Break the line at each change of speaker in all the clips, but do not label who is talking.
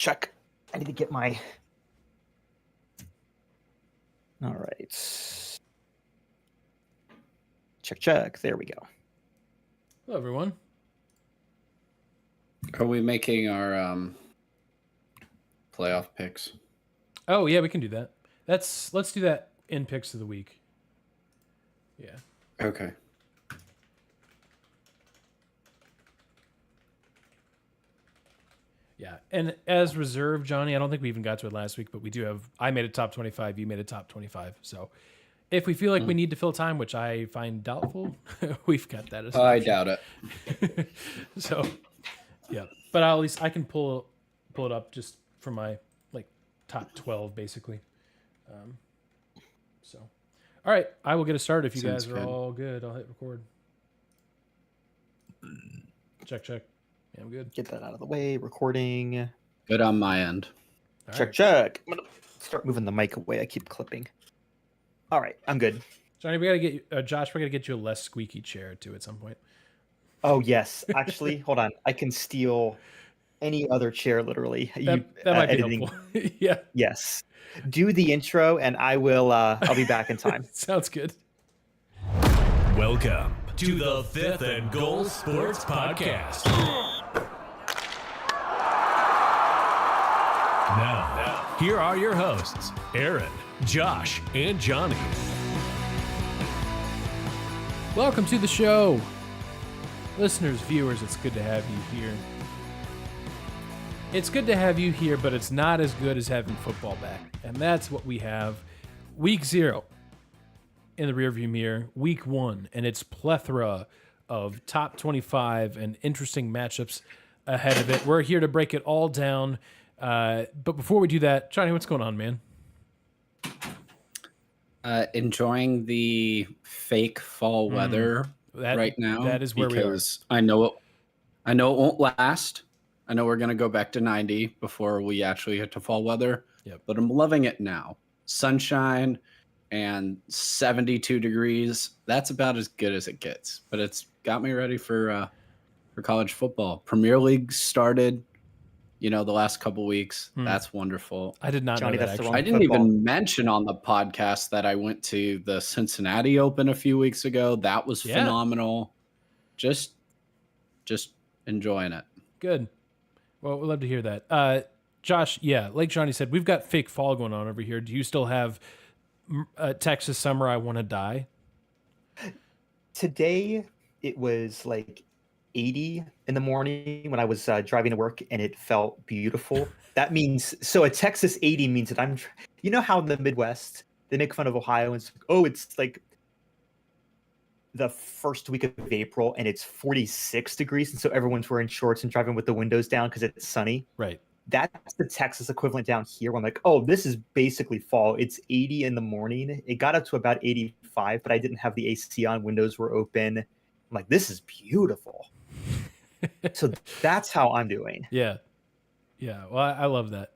Check. I need to get my... All right. Check. There we go.
Hello, everyone.
Are we making our playoff picks?
Oh, yeah, we can do that. Let's do that in picks of the week. Yeah.
Okay.
Yeah. And as reserve, Johnny, I don't think we even got to it last week, but we do have... I made a top 25. You made a top 25. So if we feel like we need to fill time, which I find doubtful, we've got that as an
I
option.
doubt it.
So, yeah. But at least I can pull it up just for my top 12, basically. So, all right. I will get us started if you
Sounds
guys are
good.
all good. I'll hit record. Check. Yeah, I'm good.
Get that out of the way. Recording.
Good on my end.
All right.
Check. I'm going to start moving the mic away. I keep clipping. All right. I'm good.
Johnny, we got to get you, Josh, we got to get you a less squeaky chair, too, at some point.
Oh, yes. Actually, hold on. I can steal any other chair, literally.
That might be helpful. Yeah.
Yes. Do the intro, and I will. I'll be back in time.
Sounds good.
Welcome to the Fifth and Goal Sports Podcast. Now, here are your hosts, Aaron, Josh, and Johnny.
Welcome to the show. Listeners, viewers, it's good to have you here. It's good to have you here, but it's not as good as having football back. And that's what we have. Week 0 in the rearview mirror. Week 1 and its plethora of top 25 and interesting matchups ahead of it. We're here to break it all down. But before we do that, Johnny, what's going on, man?
Enjoying the fake fall weather right now.
That is where we are.
Because I know it won't last. I know we're going to go back to 90 before we actually hit to fall weather.
Yep.
But I'm loving it now. Sunshine and 72 degrees. That's about as good as it gets. But it's got me ready for college football. Premier League started, the last couple weeks. That's wonderful.
I did not
Johnny,
know that,
that's the
actually.
wrong
I didn't
football.
even mention on the podcast that I went to the Cincinnati Open a few weeks ago. That was phenomenal. Just enjoying it.
Good. Well, we'd love to hear that. Josh, yeah, like Johnny said, we've got fake fall going on over here. Do you still have Texas Summer I Want to Die?
Today, it was like 80 in the morning when I was driving to work, and it felt beautiful. That means, so a Texas 80 means that I'm, how in the Midwest, they make fun of Ohio and it's like the first week of April and it's 46 degrees. And so everyone's wearing shorts and driving with the windows down because it's sunny.
Right.
That's the Texas equivalent down here. Where I'm like, oh, this is basically fall. It's 80 in the morning. It got up to about 85, but I didn't have the AC on. Windows were open. I'm like, this is beautiful. So that's how I'm doing.
Yeah. Well, I love that.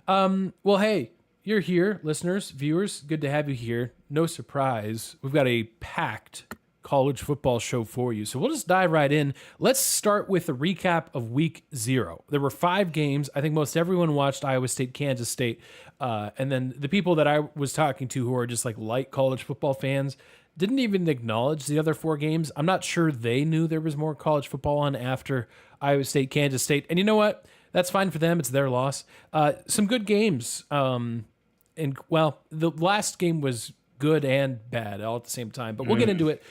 Well, hey, you're here, listeners, viewers. Good to have you here. No surprise, we've got a packed college football show for you. So we'll just dive right in. Let's start with a recap of week 0. There were 5 games. I think most everyone watched Iowa State, Kansas State. And then the people that I was talking to who are just like light college football fans didn't even acknowledge the other 4 games. I'm not sure they knew there was more college football on after Iowa State, Kansas State. And you know what? That's fine for them. It's their loss. Some good games. And well, the last game was good and bad all at the same time, but we'll get into it.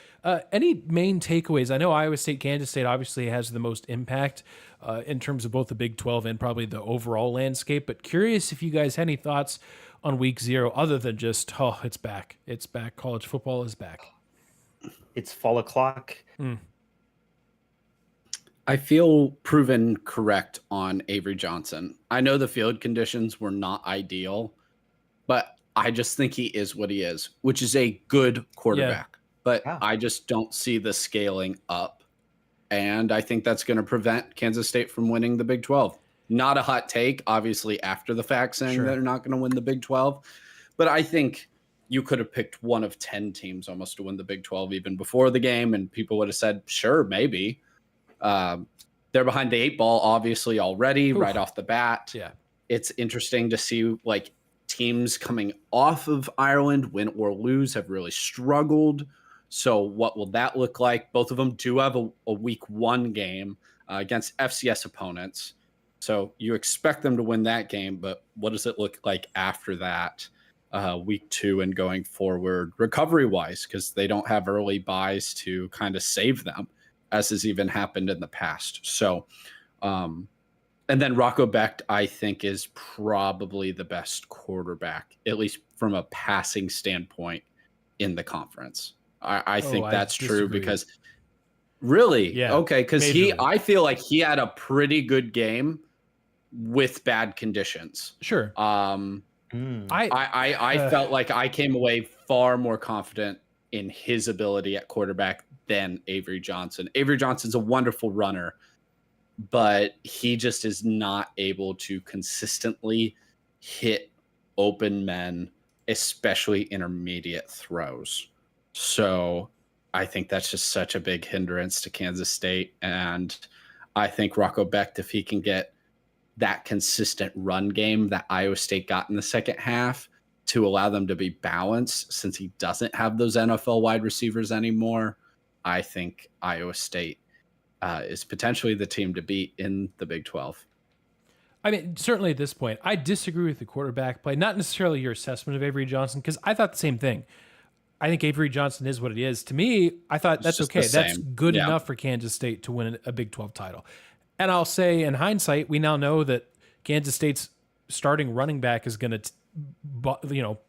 Any main takeaways? I know Iowa State, Kansas State obviously has the most impact in terms of both the Big 12 and probably the overall landscape, but curious if you guys had any thoughts on week 0 other than just, oh, it's back. It's back. College football is back.
It's fall o'clock.
I feel proven correct on Avery Johnson. I know the field conditions were not ideal, but I just think he is what he is, which is a good quarterback.
Yeah.
But
Yeah.
I just don't see the scaling up. And I think that's going to prevent Kansas State from winning the Big 12. Not a hot take, obviously, after the fact saying
Sure.
they're not going to win the Big 12. But I think you could have picked one of 10 teams almost to win the Big 12 even before the game, and people would have said, sure, maybe. they're behind the 8 ball, obviously, already right off the bat.
Yeah.
It's interesting to see like teams coming off of Ireland, win or lose, have really struggled. So what will that look like? Both of them do have a week 1 game against FCS opponents. So you expect them to win that game, but what does it look like after that, week 2 and going forward, recovery-wise, because they don't have early buys to kind of save them, as has even happened in the past. So, and then Rocco Becht, I think, is probably the best quarterback, at least from a passing standpoint, in the conference. I think that's true because really,
Yeah,
okay, because
majorly.
I feel like he had a pretty good game with bad conditions.
Sure.
I felt like I came away far more confident in his ability at quarterback than Avery Johnson. Avery Johnson's a wonderful runner, but he just is not able to consistently hit open men, especially intermediate throws. So I think that's just such a big hindrance to Kansas State. And I think Rocco Becht, if he can get that consistent run game that Iowa State got in the second half to allow them to be balanced, since he doesn't have those NFL wide receivers anymore, I think Iowa State is potentially the team to beat in the Big 12.
I mean, certainly at this point, I disagree with the quarterback play, not necessarily your assessment of Avery Johnson, because I thought the same thing. I think Avery Johnson is what it is. To me, I thought that's okay. That's good enough for Kansas State to win a Big 12 title. And I'll say, in hindsight, we now know that Kansas State's starting running back is going to,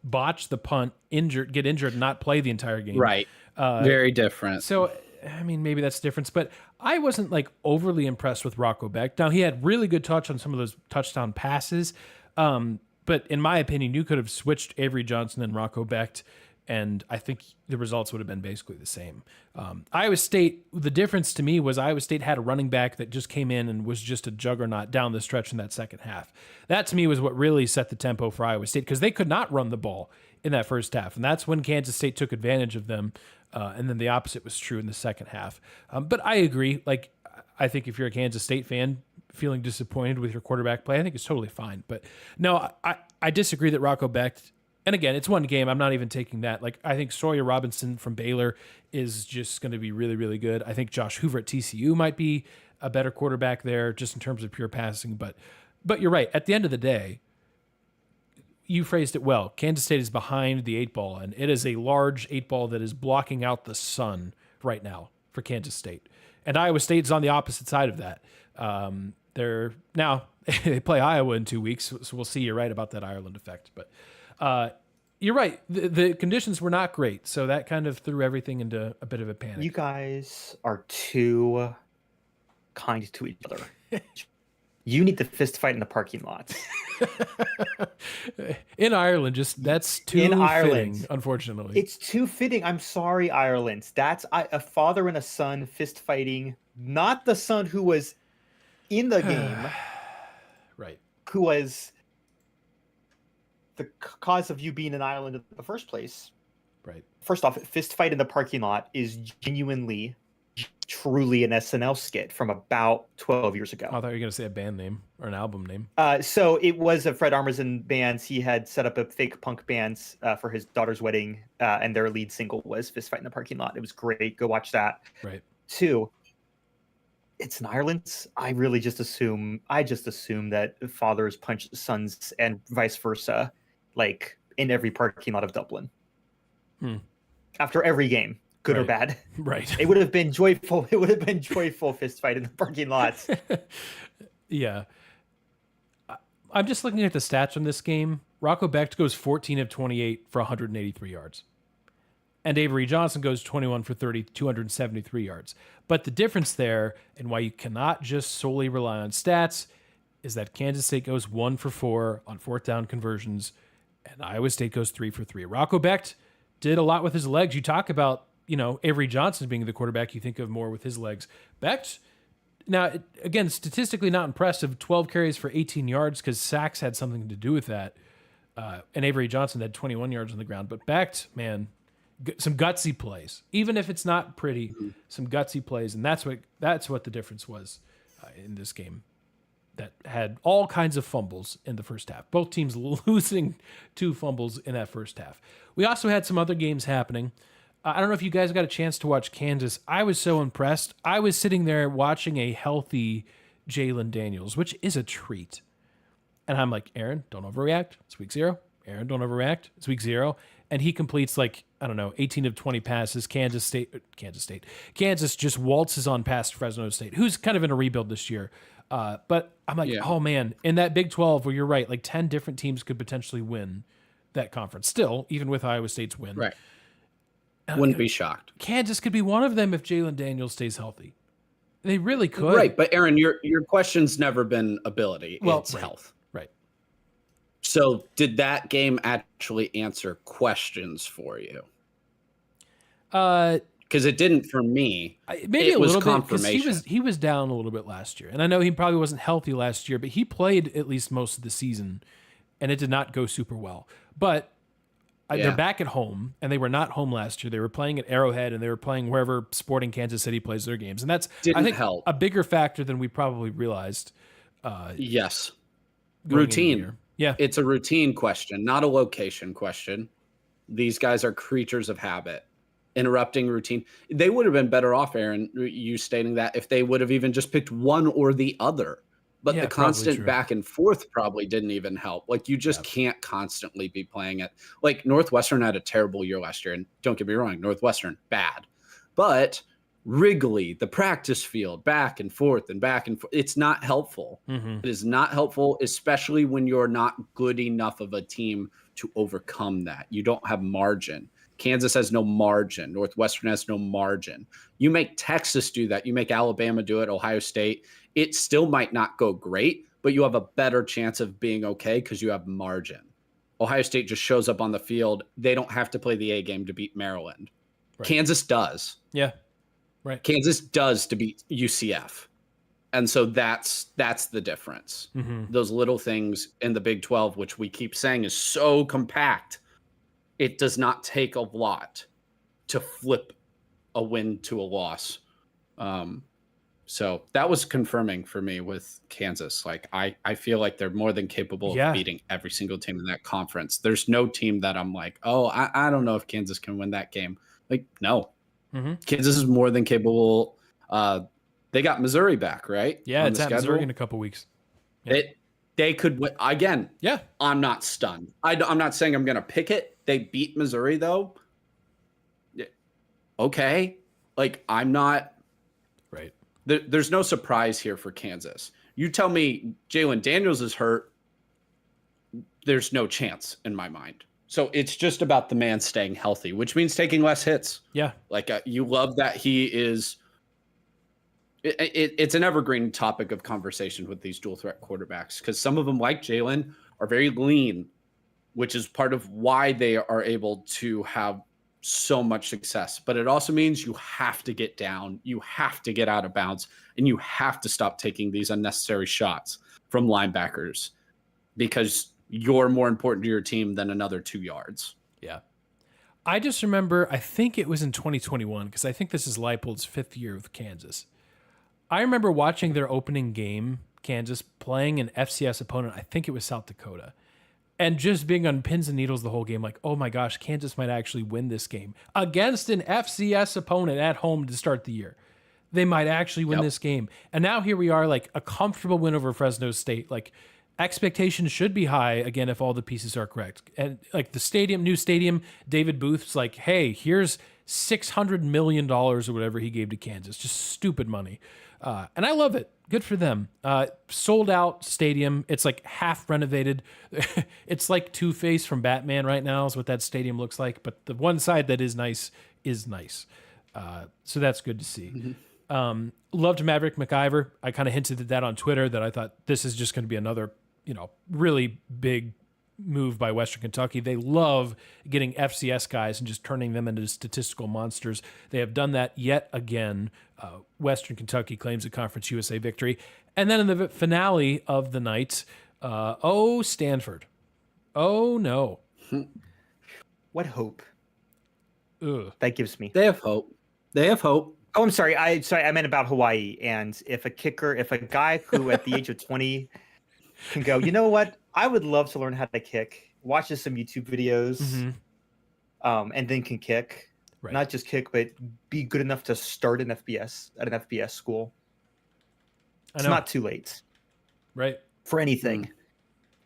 botch the punt, get injured, and not play the entire game.
Right. Very different.
So, I mean, maybe that's the difference. But I wasn't like overly impressed with Rocco Becht. Now, he had really good touch on some of those touchdown passes. But in my opinion, you could have switched Avery Johnson and Rocco Becht, and I think the results would have been basically the same. Iowa State, the difference to me was Iowa State had a running back that just came in and was just a juggernaut down the stretch in that second half. That to me was what really set the tempo for Iowa State, because they could not run the ball in that first half. And that's when Kansas State took advantage of them. And then the opposite was true in the second half. But I agree. Like, I think if you're a Kansas State fan feeling disappointed with your quarterback play, I think it's totally fine. But no, I disagree that Rocco Becht, and again, it's one game. I'm not even taking that. Like, I think Sawyer Robinson from Baylor is just going to be really, really good. I think Josh Hoover at TCU might be a better quarterback there, just in terms of pure passing. But you're right. At the end of the day, you phrased it well. Kansas State is behind the 8 ball, and it is a large 8 ball that is blocking out the sun right now for Kansas State. And Iowa State is on the opposite side of that. They play Iowa in 2 weeks, so we'll see. You're right about that Ireland effect, but you're right. The conditions were not great, so that kind of threw everything into a bit of a panic.
You guys are too kind to each other. You need to fist fight in the parking lot.
In Ireland, that's too
in
fitting,
Ireland,
unfortunately.
It's too fitting. I'm sorry, Ireland. That's a father and a son fist fighting, not the son who was in the game,
right?
Who was the cause of you being in Ireland in the first place.
Right.
First off, fist fight in the parking lot is genuinely, truly an SNL skit from about 12 years ago.
I thought you were going to say a band name or an album name.
So it was a Fred Armisen band. He had set up a fake punk band for his daughter's wedding, and their lead single was Fist Fight in the Parking Lot. It was great. Go watch that.
Right.
2, it's in Ireland. I just assume that fathers punch sons and vice versa, like in every parking lot of Dublin. After every game, good or bad.
Right.
It would have been joyful. It would have been joyful fist fight in the parking lot.
Yeah. I'm just looking at the stats from this game. Rocco Becht goes 14 of 28 for 183 yards. And Avery Johnson goes 21 for 30, 273 yards. But the difference there, and why you cannot just solely rely on stats, is that Kansas State goes 1 for 4 on fourth down conversions, and Iowa State goes 3 for 3. Rocco Becht did a lot with his legs. You talk about, Avery Johnson being the quarterback, you think of more with his legs. Becht, now, again, statistically not impressive, 12 carries for 18 yards because sacks had something to do with that. And Avery Johnson had 21 yards on the ground. But Becht, man, some gutsy plays. Even if it's not pretty, some gutsy plays. And that's what the difference was. in this game that had all kinds of fumbles in the first half. Both teams losing 2 fumbles in that first half. We also had some other games happening. I don't know if you guys got a chance to watch Kansas. I was so impressed. I was sitting there watching a healthy Jalen Daniels, which is a treat. And I'm like, Aaron, don't overreact. It's week 0. Aaron, don't overreact. It's week 0. And he completes 18 of 20 passes. Kansas just waltzes on past Fresno State, who's kind of in a rebuild this year. But I'm like, oh man, in that Big 12 where you're right, 10 different teams could potentially win that conference. Still, even with Iowa State's win.
Right. Wouldn't be shocked.
Kansas could be one of them if Jalen Daniels stays healthy. They really could.
Right, but Aaron, your question's never been ability. It's health.
Right.
So did that game actually answer questions for you? Because it didn't for me.
Maybe
it
a
was
little
confirmation.
bit. He was down a little bit last year. And I know he probably wasn't healthy last year, but he played at least most of the season, and it did not go super well. But they're back at home, and they were not home last year. They were playing at Arrowhead, and they were playing wherever Sporting Kansas City plays their games. And that's, I think,
help.
a bigger factor than we probably realized.
Yes.
Going into the
Routine.
year. Yeah.
It's a routine question, not a location question. These guys are creatures of habit. Interrupting routine. They would have been better off, Aaron, you stating that, if they would have even just picked one or the other. But the constant back and forth probably didn't even help. You just can't constantly be playing it. Northwestern had a terrible year last year. And don't get me wrong, Northwestern, bad. But Wrigley, the practice field, back and forth and back and forth, it's not helpful.
Mm-hmm.
It is not helpful, especially when you're not good enough of a team to overcome that. You don't have margin. Kansas has no margin. Northwestern has no margin. You make Texas do that. You make Alabama do it, Ohio State. It still might not go great, but you have a better chance of being okay because you have margin. Ohio State just shows up on the field. They don't have to play the A game to beat Maryland. Right. Kansas does.
Yeah, right.
Kansas does to beat UCF. And so that's the difference.
Mm-hmm.
Those little things in the Big 12, which we keep saying is so compact, it does not take a lot to flip a win to a loss. So that was confirming for me with Kansas. I feel like they're more than capable of beating every single team in that conference. There's no team that I'm like, oh, I don't know if Kansas can win that game. No.
Mm-hmm.
Kansas is more than capable. They got Missouri back, right?
Yeah, it's at Missouri in a couple weeks. Yeah.
They could win again.
Yeah,
I'm not stunned. I'm not saying I'm going to pick it. They beat Missouri though. Okay, I'm not.
Right.
There's no surprise here for Kansas. You tell me Jalen Daniels is hurt, there's no chance in my mind. So it's just about the man staying healthy, which means taking less hits.
Yeah.
You love that he is. It's an evergreen topic of conversation with these dual threat quarterbacks because some of them, like Jalen, are very lean, which is part of why they are able to have so much success. But it also means you have to get down, you have to get out of bounds, and you have to stop taking these unnecessary shots from linebackers because you're more important to your team than another 2 yards.
Yeah. I just remember, I think it was in 2021, because I think this is Leipold's 5th year with Kansas. I remember watching their opening game, Kansas, playing an FCS opponent. I think it was South Dakota. And just being on pins and needles the whole game, oh my gosh, Kansas might actually win this game against an FCS opponent at home to start the year. They might actually win this game. And now here we are, a comfortable win over Fresno State. Expectations should be high, again, if all the pieces are correct. And the new stadium, David Booth's hey, here's $600 million or whatever he gave to Kansas. Just stupid money. And I love it. Good for them. Sold out stadium. It's half renovated. It's like Two-Face from Batman right now is what that stadium looks like. But the one side that is nice is nice. So that's good to see. Mm-hmm. Loved Maverick McIver. I kind of hinted at that on Twitter that I thought this is just going to be another, really big move by Western Kentucky. They love getting FCS guys and just turning them into statistical monsters. They have done that yet again. Western Kentucky claims a Conference USA victory. And then in the finale of the night, Stanford. Oh, no.
What hope
Ugh.
that gives me.
They have hope.
Oh, I'm sorry. I meant about Hawaii. And if a guy who at the age of 20 can go, you know what? I would love to learn how to kick. Watches some YouTube videos, and then can kick.
Right.
Not just kick, but be good enough to start an FBS at an FBS school. It's not too late.
Right.
For anything.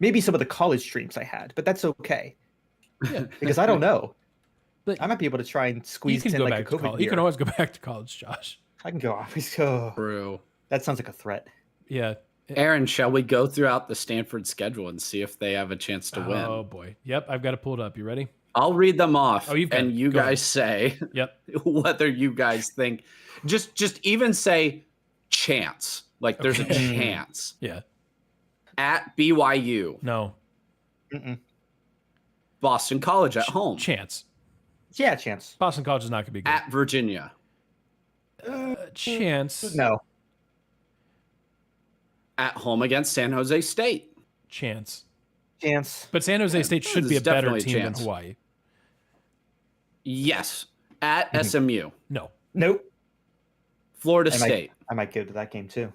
Maybe some of the college dreams I had, but that's okay.
Yeah.
Because I don't know.
But
I might be able to try and squeeze in like a COVID year.
You can always go back to college, Josh.
I can go off. Go.
True.
That sounds like a threat.
Yeah.
Aaron, shall we go throughout the Stanford schedule and see if they have a chance to win?
Oh boy. Yep, I've got to pull it up. You ready?
I'll read them off.
Oh, you've got
and
it.
you
Go
guys say
Yep.
whether you guys think. Just even say chance. Like there's a chance.
Yeah.
At BYU.
No.
Boston College at home.
Chance.
Yeah, chance.
Boston College is not going to be good.
At Virginia.
Chance.
No.
At home against San Jose State.
Chance.
Chance.
But San Jose State should be a
There's
better
definitely a
team than
chance.
Hawaii.
Yes. At SMU.
No.
Nope.
Florida
I
State.
might go to that game too.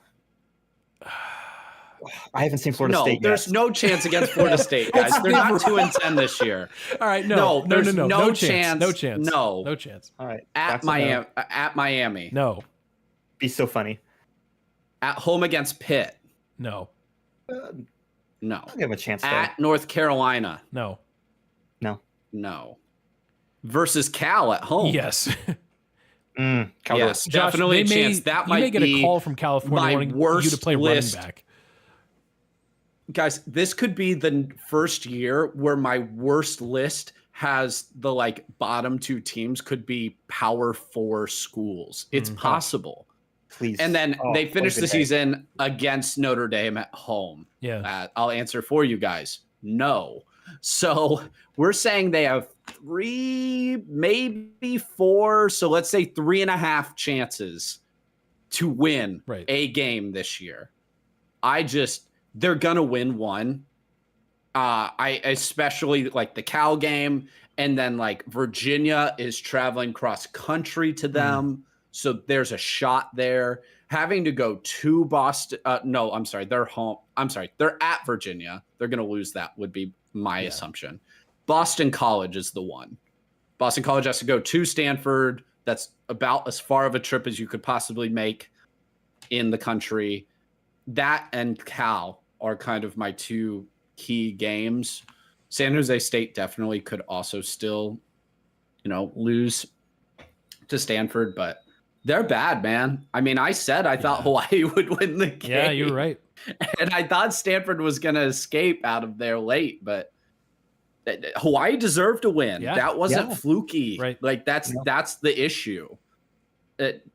I haven't seen Florida
No,
State
there's
yet.
no chance against Florida State, guys. They're not 2-10 this year.
All right. No.
there's
No
no
chance.
chance.
No chance.
No.
No chance.
All right.
At
That's a no.
Miami. At Miami.
No.
Be so funny.
At home against Pitt.
No.
No.
I'll give him a chance though.
At North Carolina.
No.
No. Versus Cal at home.
Yes.
Cal
Yes,
Josh,
definitely a
they
chance.
may,
That
you
might
may get
be
a call from California
my
wanting you to
worst
play
list.
running back.
Guys, this could be the first year where my worst list has the like bottom two teams could be Power 4 schools. It's possible.
Please.
And then they finish
what a
the
good day.
season
against Notre Dame at home.
Yeah.
I'll answer for you guys. No. So we're saying they have 3, maybe 4. So let's say 3.5 chances to win
Right.
a game this year. They're going to win one. I especially like the Cal game. And then like Virginia is traveling cross country to them. So there's a shot there. Having to go to Boston. No, I'm sorry. They're home. I'm sorry. They're at Virginia. They're going to lose that would be my assumption. Boston College is the one. Boston College has to go to Stanford. That's about as far of a trip as you could possibly make in the country. That and Cal are kind of my two key games. San Jose State definitely could also still, lose to Stanford, but they're bad, man. I mean, I said I thought Hawaii would win the game.
Yeah, you're right.
And I thought Stanford was going to escape out of there late, but Hawaii deserved to win.
Yeah.
That wasn't
Yeah.
fluky.
Right.
Like that's the issue.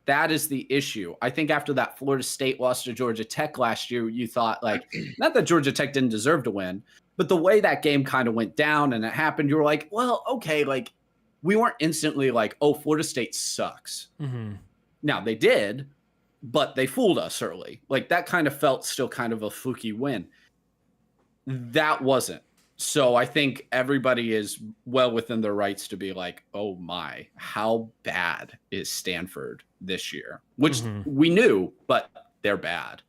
That is the issue. I think after that Florida State loss to Georgia Tech last year, you thought like, not that Georgia Tech didn't deserve to win, but the way that game kind of went down and it happened, you were like, well, okay, like we weren't instantly like, oh, Florida State sucks.
Mm-hmm.
Now they did, but they fooled us early. Like that kind of felt still kind of a fluky win. That wasn't. So I think everybody is well within their rights to be like, oh my, how bad is Stanford this year? Which we knew, but they're bad.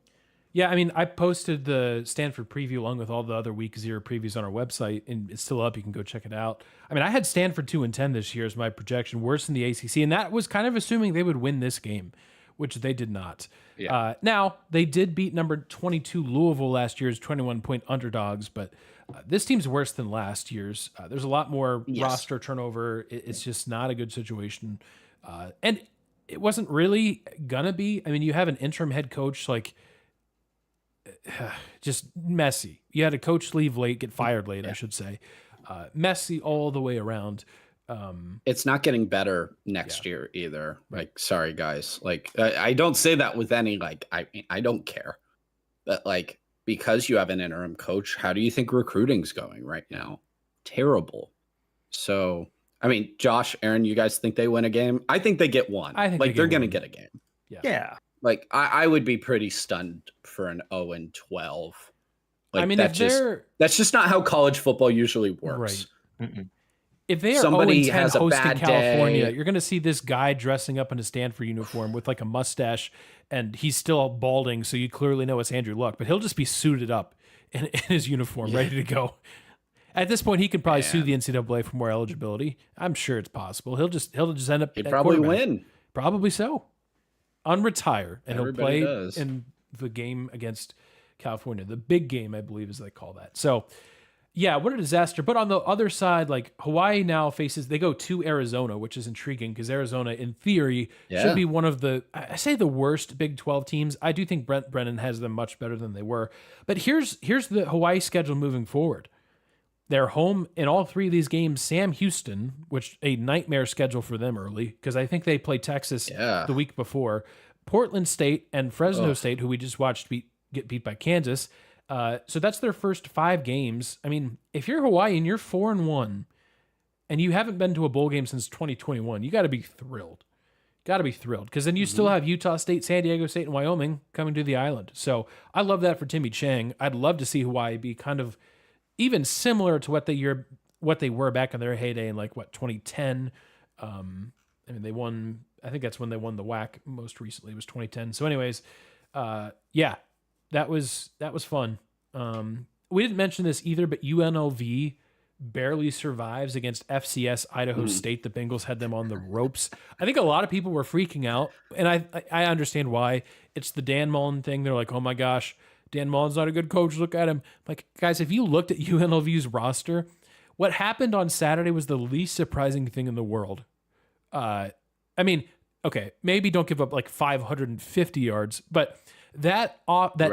Yeah, I mean, I posted the Stanford preview along with all the other week 0 previews on our website, and it's still up. You can go check it out. I mean, I had Stanford 2-10 this year as my projection, worse than the ACC, and that was kind of assuming they would win this game, which they did not.
Yeah.
Now, they did beat number 22 Louisville last year's 21-point underdogs, but this team's worse than last year's. There's a lot more roster turnover. It's just not a good situation. And it wasn't really going to be. I mean, you have an interim head coach, like, just messy. You had a coach leave late, get fired late, I should say. Messy all the way around.
It's not getting better next year either. Like, sorry guys. Like, I don't say that with any, like, I don't care. But like, because you have an interim coach, how do you think recruiting's going right now? Terrible. So, I mean, Josh, Aaron, you guys think they win a game? I think they get one.
I think
like
they
they're
get
going to
one.
get a game.
Yeah.
Like I would be pretty stunned for an 0-12. Like,
I mean,
that's just not how college football usually works.
Right. If they are
somebody
0-10
has a
hosting
bad
California,
day.
you're going to see this guy dressing up in a Stanford uniform with like a mustache, and he's still balding, so you clearly know it's Andrew Luck, but he'll just be suited up in his uniform, ready to go. At this point, he could probably sue the NCAA for more eligibility. I'm sure it's possible. He'll just end up.
He'd
at
probably
quarterback.
win.
Probably so. Unretire, and
Everybody
he'll play
does.
in the game against California, the big game, I believe, as they call that. So, yeah, what a disaster. But on the other side, like Hawaii now they go to Arizona, which is intriguing because Arizona, in theory, should be one of I say the worst Big 12 teams. I do think Brent Brennan has them much better than they were. But here's the Hawaii schedule moving forward. They're home in all three of these games. Sam Houston, which a nightmare schedule for them early because I think they play Texas the week before. Portland State and Fresno State, who we just watched get beat by Kansas. So that's their first 5 games. I mean, if you're Hawaii and you're 4-1 and you haven't been to a bowl game since 2021, you got to be thrilled. Got to be thrilled because then you still have Utah State, San Diego State, and Wyoming coming to the island. So I love that for Timmy Chang. I'd love to see Hawaii be kind of even similar to what they were back in their heyday in 2010. I mean, they won. I think that's when they won the WAC most recently. It was 2010. So, anyways, yeah, that was fun. We didn't mention this either, but UNLV barely survives against FCS Idaho State. The Bengals had them on the ropes. I think a lot of people were freaking out, and I understand why. It's the Dan Mullen thing. They're like, oh my gosh, Dan Mullen's not a good coach. Look at him. Like, guys, if you looked at UNLV's roster, what happened on Saturday was the least surprising thing in the world. I mean, okay, maybe don't give up like 550 yards, but that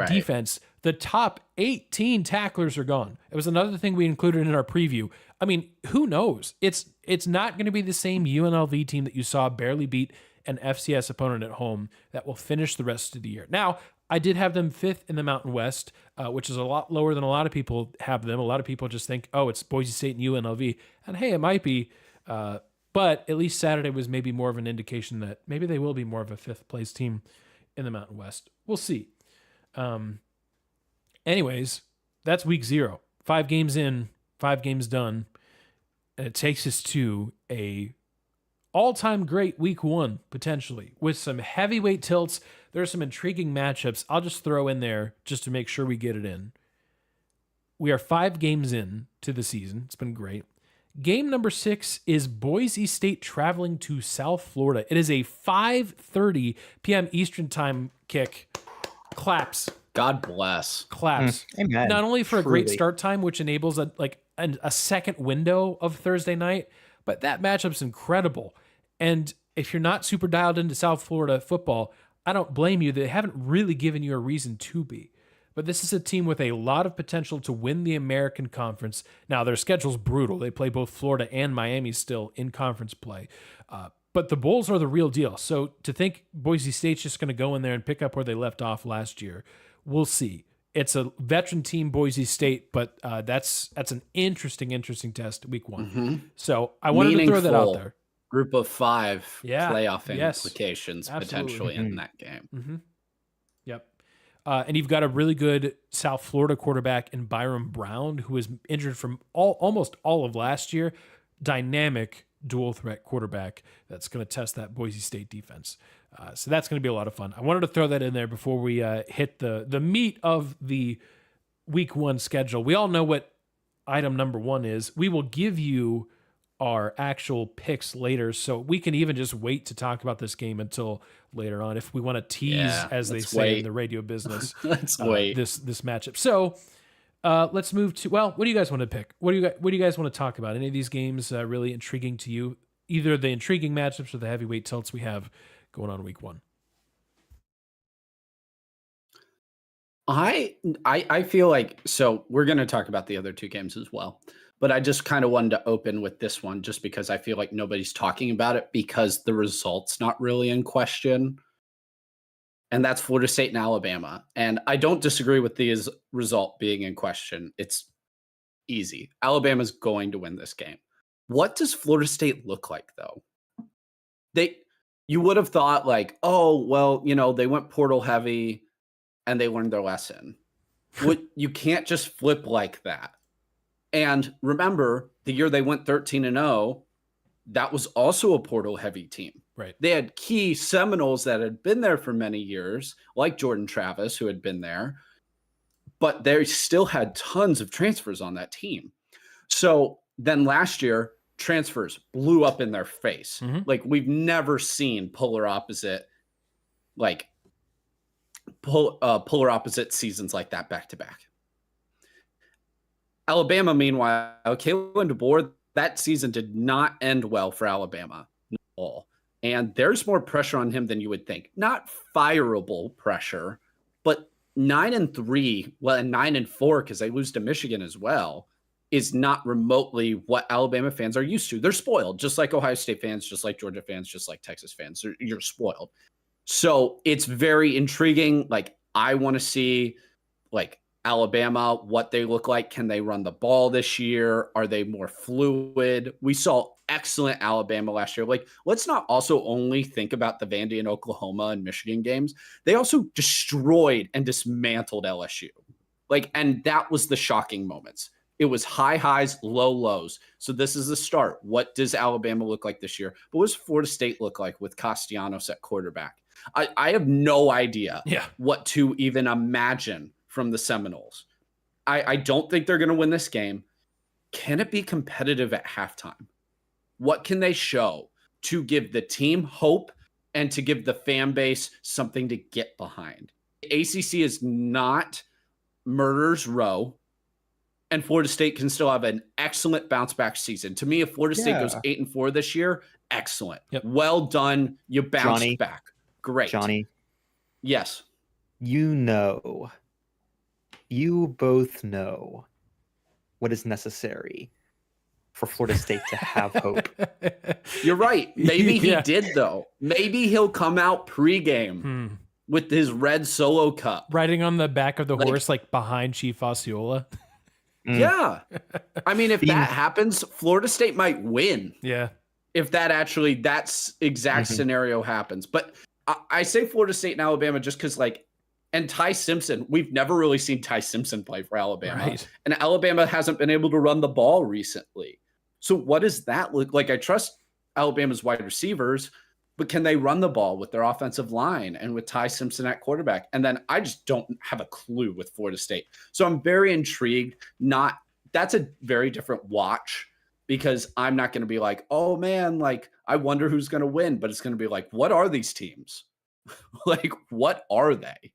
defense, the top 18 tacklers are gone. It was another thing we included in our preview. I mean, who knows? It's not going to be the same UNLV team that you saw barely beat an FCS opponent at home that will finish the rest of the year. Now, I did have them 5th in the Mountain West, which is a lot lower than a lot of people have them. A lot of people just think, oh, it's Boise State and UNLV. And hey, it might be. But at least Saturday was maybe more of an indication that maybe they will be more of a 5th place team in the Mountain West. We'll see. Anyways, that's week 0. 5 games in, 5 games done. And it takes us to a all-time great week 1, potentially, with some heavyweight tilts. There are some intriguing matchups. I'll just throw in there just to make sure we get it in. We are 5 games in to the season. It's been great. Game number 6 is Boise State traveling to South Florida. It is a 5:30 p.m. Eastern time kick. Claps.
God bless.
Claps.
Amen.
Not only for a great
Truly.
start time, which enables a second window of Thursday night, but that matchup's incredible. And if you're not super dialed into South Florida football, I don't blame you. They haven't really given you a reason to be. But this is a team with a lot of potential to win the American Conference. Now, their schedule's brutal. They play both Florida and Miami still in conference play. But the Bulls are the real deal. So to think Boise State's just going to go in there and pick up where they left off last year, we'll see. It's a veteran team, Boise State, but that's an interesting test week 1. So I wanted to throw that out there.
Group of 5 playoff
Yes.
implications
Absolutely.
potentially in that game.
Yep. And you've got a really good South Florida quarterback in Byron Brown, who was injured from almost all of last year. Dynamic dual threat quarterback that's going to test that Boise State defense. So that's going to be a lot of fun. I wanted to throw that in there before we hit the meat of the week 1 schedule. We all know what item number 1 is. We will give you our actual picks later, so we can even just wait to talk about this game until later on if we want to tease, as they say in the radio business.
Let's wait
this matchup. So let's move to, well, what do you guys want to pick? What do you guys want to talk about? Any of these games really intriguing to you? Either the intriguing matchups or the heavyweight tilts we have going on week 1.
I feel like, so we're going to talk about the other 2 games as well, but I just kind of wanted to open with this one just because I feel like nobody's talking about it because the result's not really in question. And that's Florida State and Alabama. And I don't disagree with the result being in question. It's easy. Alabama's going to win this game. What does Florida State look like, though? You would have thought like, oh, well, they went portal heavy and they learned their lesson. You can't just flip like that. And remember, the year they went 13-0, that was also a portal-heavy team.
Right.
They had key Seminoles that had been there for many years, like Jordan Travis, who had been there, but they still had tons of transfers on that team. So then last year, transfers blew up in their face.
Mm-hmm.
Like, we've never seen polar opposite seasons like that back to back. Alabama, meanwhile, Kalen DeBoer, that season did not end well for Alabama at all. And there's more pressure on him than you would think. Not fireable pressure, but 9-3, well, and 9-4 because they lose to Michigan as well, is not remotely what Alabama fans are used to. They're spoiled, just like Ohio State fans, just like Georgia fans, just like Texas fans. You're spoiled. So it's very intriguing. Like, I want to see, like, Alabama, what they look like. Can they run the ball this year? Are they more fluid? We saw excellent Alabama last year. Like, let's not also only think about the Vandy and Oklahoma and Michigan games. They also destroyed and dismantled LSU. Like, and that was the shocking moments. It was high highs, low lows. So this is the start. What does Alabama look like this year? But what does Florida State look like with Castellanos at quarterback? I have no idea what to even imagine from the Seminoles. I don't think they're going to win this game. Can it be competitive at halftime? What can they show to give the team hope and to give the fan base something to get behind? ACC is not murder's row, and Florida State can still have an excellent bounce back season. To me, if Florida State goes 8-4 this year, excellent.
Yep.
Well done. You bounced
Johnny,
back. Great.
Johnny.
Yes.
You both know what is necessary for Florida State to have hope.
You're right. Maybe he did, though. Maybe he'll come out pregame with his red Solo cup.
Riding on the back of the horse, like behind Chief Osceola.
Yeah. I mean, if that happens, Florida State might win.
Yeah.
If that exact scenario happens. But I say Florida State and Alabama just because, like, and Ty Simpson, we've never really seen Ty Simpson play for Alabama.
Right.
And Alabama hasn't been able to run the ball recently. So what does that look like? I trust Alabama's wide receivers, but can they run the ball with their offensive line and with Ty Simpson at quarterback? And then I just don't have a clue with Florida State. So I'm very intrigued. That's a very different watch, because I'm not going to be like, oh man, like, I wonder who's going to win, but it's going to be like, what are these teams? Like, what are they?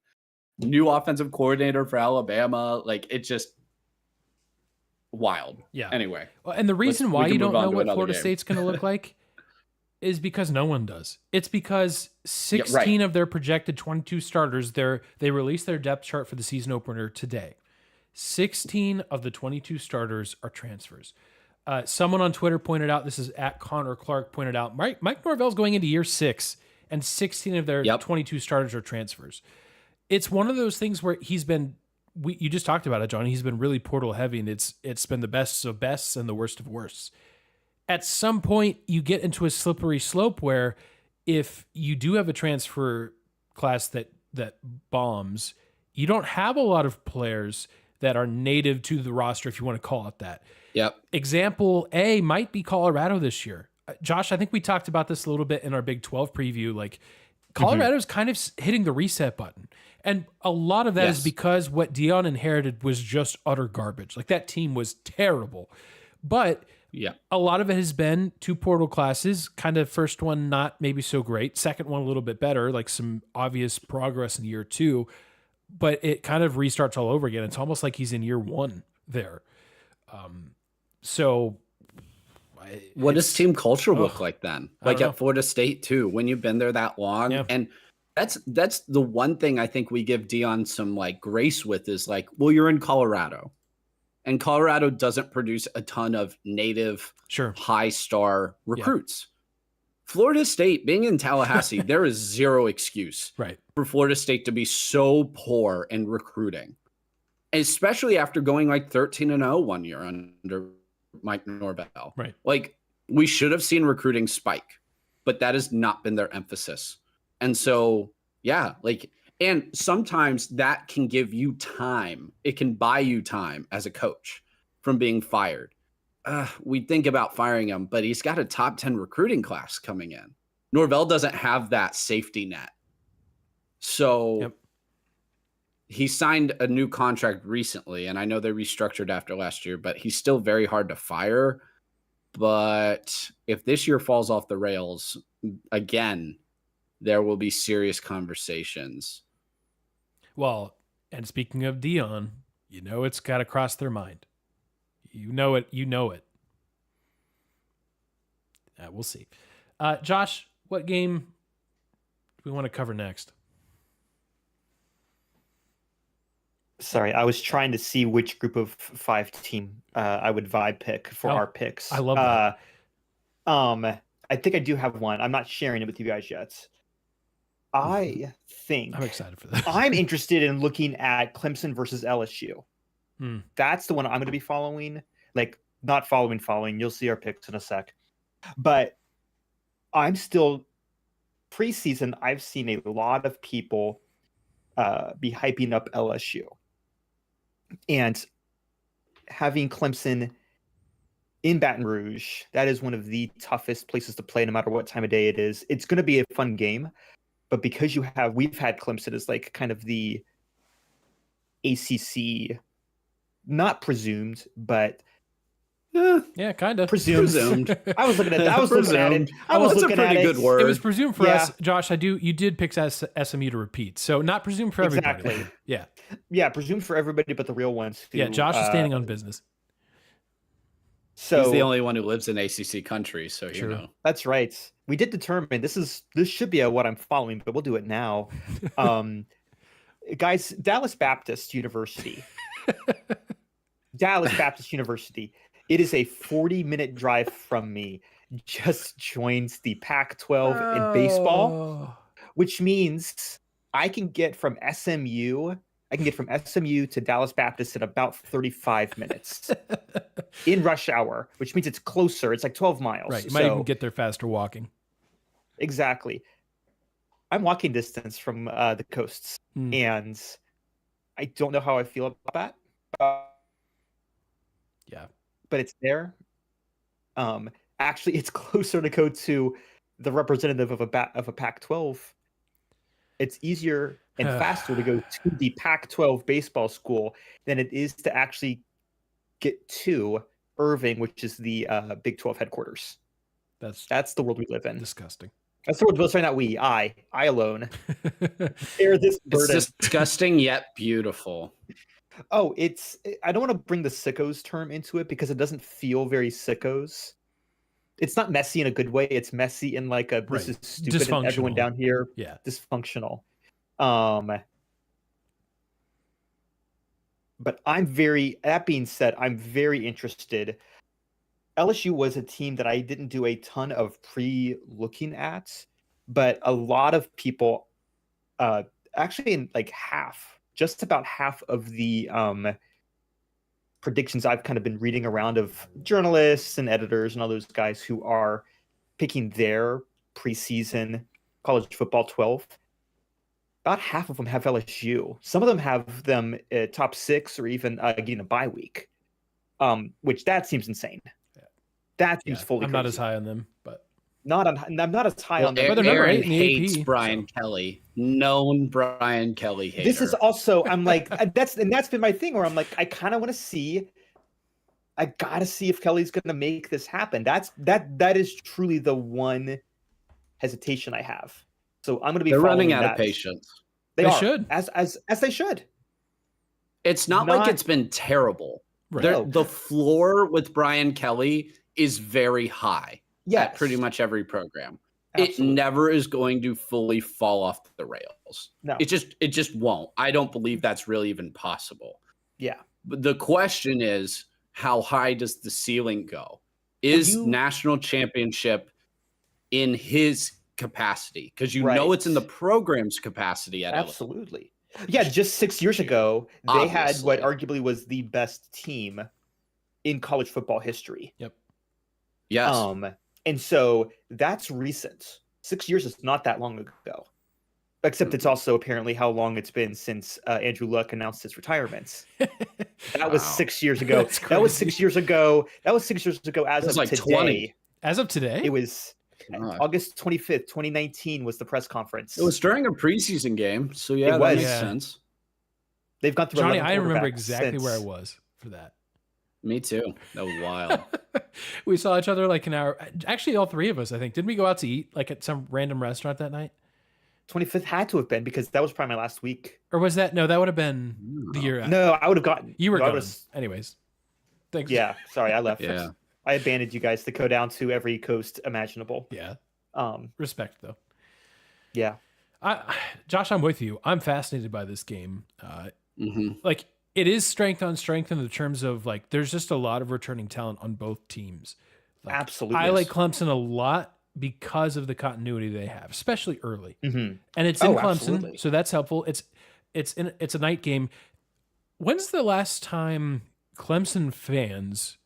New offensive coordinator for Alabama. Like, it's just wild.
Yeah.
Anyway.
Well, and the reason why you don't know what Florida
game.
State's going to look like is because no one does. It's because 16 of their projected 22 starters, they released their depth chart for the season opener today. 16 of the 22 starters are transfers. Someone on Twitter pointed out, this is at Connor Clark, pointed out, Mike Norvell's going into year 6, and 16 of their 22 starters are transfers. It's one of those things where he's been, you just talked about it, Johnny, he's been really portal heavy, and it's been the best of bests and the worst of worsts. At some point, you get into a slippery slope where if you do have a transfer class that bombs, you don't have a lot of players that are native to the roster, if you want to call it that.
Yep.
Example A might be Colorado this year. Josh, I think we talked about this a little bit in our Big 12 preview. Like, Colorado's kind of hitting the reset button. And a lot of that is because what Deion inherited was just utter garbage. Like, that team was terrible. But a lot of it has been 2 portal classes. Kind of first one, not maybe so great. Second one, a little bit better, like some obvious progress in year 2. But it kind of restarts all over again. It's almost like he's in year 1 there. So
what does team culture look like then? Like at Florida State too, when you've been there that long.
Yeah.
And that's the one thing I think we give Deion some like grace with is like, well, you're in Colorado, and Colorado doesn't produce a ton of native high star recruits. Florida State being in Tallahassee, there is zero excuse for Florida State to be so poor in recruiting, especially after going like 13-0 one year under Mike Norvell.
Right.
Like, we should have seen recruiting spike, but that has not been their emphasis. And so, and sometimes that can give you time. It can buy you time as a coach. from being fired. We think about firing him, but he's got a top 10 recruiting class coming in. Norvell doesn't have that safety net. So he signed a new contract recently, and I know they restructured after last year, but he's still very hard to fire. But if this year falls off the rails, again, there will be serious conversations.
Well, and speaking of Dion, it's got to cross their mind. You know it. We'll see. Josh, what game do we want to cover next?
Sorry, I was trying to see which group of 5 team I would vibe pick for our picks.
I love that.
I think I do have one. I'm not sharing it with you guys yet. I think
I'm excited for that.
I'm interested in looking at Clemson versus LSU. That's the one I'm going to be following. Like, not following. You'll see our picks in a sec. But I'm still preseason. I've seen a lot of people be hyping up LSU. And having Clemson in Baton Rouge, that is one of the toughest places to play no matter what time of day it is. It's going to be a fun game. But because we've had Clemson as like kind of the ACC, not presumed, but
yeah, kind of
presumed.
I was looking at that. I was looking at it.
That's a pretty good word.
It was presumed for us, Josh. You did pick SMU to repeat, so not presumed for everybody.
Exactly. Yeah, presumed for everybody, but the real ones. Who,
Josh is standing on business.
So
he's the only one who lives in ACC country, so you know.
That's right. We did determine this should be what I'm following, but we'll do it now. Guys, Dallas Baptist University. It is a 40-minute drive from me. Just joins the Pac-12 in baseball, which means I can get from SMU to Dallas Baptist in about 35 minutes in rush hour, which means it's closer. It's like 12 miles.
Right. You might even get there faster walking.
Exactly. I'm walking distance from the coasts, and I don't know how I feel about that.
Yeah.
But it's there. Actually, it's closer to go to the representative of a Pac-12. It's easier and faster to go to the Pac-12 baseball school than it is to actually get to Irving, which is the Big 12 headquarters. That's the world we live in.
Disgusting.
That's the world we live in. Not we. I alone. Bear this burden.
It's disgusting yet beautiful.
Oh, I don't want to bring the sickos term into it because it doesn't feel very sickos. It's not messy in a good way. It's messy in like this is stupid and everyone down here dysfunctional. But that being said, I'm very interested. LSU was a team that I didn't do a ton of pre-looking at, but a lot of people, actually in like just about half of the predictions I've kind of been reading around of journalists and editors and all those guys who are picking their preseason college football 12, about half of them have LSU. Some of them have them top 6 or even getting a bye week, which that seems insane. That seems fully.
I'm
crazy.
not as high on them, but
I'm not as high on them.
But they're number 8 in the
hates
AP,
Brian Kelly. Known Brian Kelly hater.
This is also, I'm like, that's been my thing where I'm like, I kind of want to see. I gotta see if Kelly's gonna make this happen. That is truly the one hesitation I have. So I'm gonna be.
They're running
following
out
that.
of patience.
They
should,
as they should.
It's not like it's been terrible.
Right.
The floor with Brian Kelly is very high.
Yeah,
at pretty much every program.
Absolutely.
It never is going to fully fall off the rails.
No,
it just won't. I don't believe that's really even possible.
Yeah.
But the question is, how high does the ceiling go? Is national championship in his capacity? Because know it's in the program's capacity at
absolutely. Yeah, just 6 years ago, they had what arguably was the best team in college football history.
Yep.
Yes.
And so that's recent. 6 years is not that long ago. Except it's also apparently how long it's been since Andrew Luck announced his retirement. That was
Wow.
6 years ago.
That's
That was
crazy.
6 years ago. That was 6 years ago. As
It was
of
like
today,
20.
As of today?
it was
God.
August 25th, 2019 was the press conference.
It was during a preseason game, so yeah,
It
that
was.
makes
Yeah.
sense.
They've gone through
Johnny,
11
I remember
quarterbacks
exactly where I
since.
was for that.
Me too. That was wild.
We saw each other like an hour. Actually, all three of us, I think. Didn't we go out to eat like at some random restaurant that night?
25th had to have been because that was probably my last week.
Or was that? No, that would have been the year.
No, I would have gotten.
You were
no, I
gone.
would've-
Anyways. Thanks.
Yeah, sorry, I left.
Yeah.
I abandoned you guys to go down to every coast imaginable.
Yeah.
Um,
Respect, though.
yeah.
Josh, I'm with you. I'm fascinated by this game.
hmm
Like, it is strength on strength in the terms of, like, there's just a lot of returning talent on both teams. Like,
Absolutely.
I like Clemson a lot because of the continuity they have, especially early.
Mhm.
And it's in
Oh,
Clemson,
absolutely.
so that's helpful. It's a night game. When's the last time Clemson fans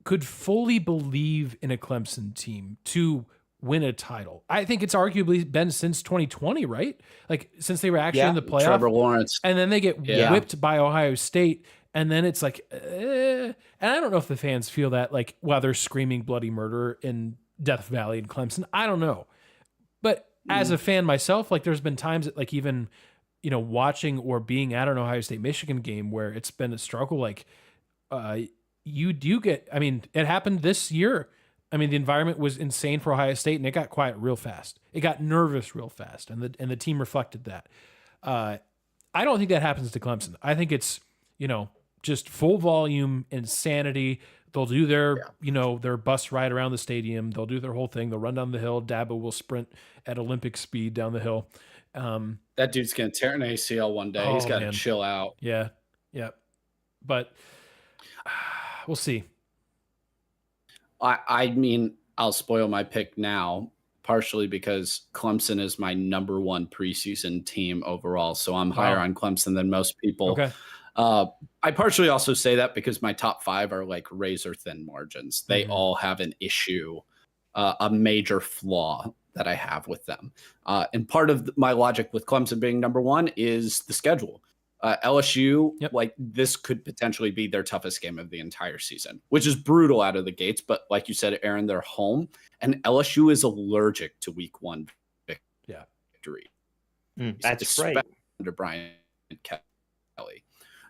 could fully believe in a Clemson team to win a title? I think it's arguably been since 2020, right? Like since they were actually
Yeah.
in the playoff,
Trevor Lawrence.
and then they get
Yeah.
whipped by Ohio State, and then it's like, and I don't know if the fans feel that like while they're screaming bloody murder in Death Valley and Clemson. I don't know, but as a fan myself, like there's been times that like even watching or being at an Ohio State Michigan game where it's been a struggle. Like you do get, I mean, it happened this year. I mean, the environment was insane for Ohio State, and it got quiet real fast. It got nervous real fast, and the team reflected that. I don't think that happens to Clemson. I think it's just full volume insanity. They'll do their their bus ride around the stadium. They'll do their whole thing. They'll run down the hill. Dabo will sprint at Olympic speed down the hill.
That dude's gonna tear an ACL one day. He's
Oh,
got to
man.
chill out.
Yeah, but we'll see.
I mean, I'll spoil my pick now, partially because Clemson is my number one preseason team overall. So I'm higher
Wow.
on Clemson than most people.
Okay.
I partially also say that because my top five are like razor thin margins. They
Mhm.
all have an issue, a major flaw that I have with them. And part of my logic with Clemson being number one is the schedule. LSU,
Yep.
like this could potentially be their toughest game of the entire season, which is brutal out of the gates. But like you said, Aaron, they're home, and LSU is allergic to week one victory.
That's
especially
right.
under Brian Kelly.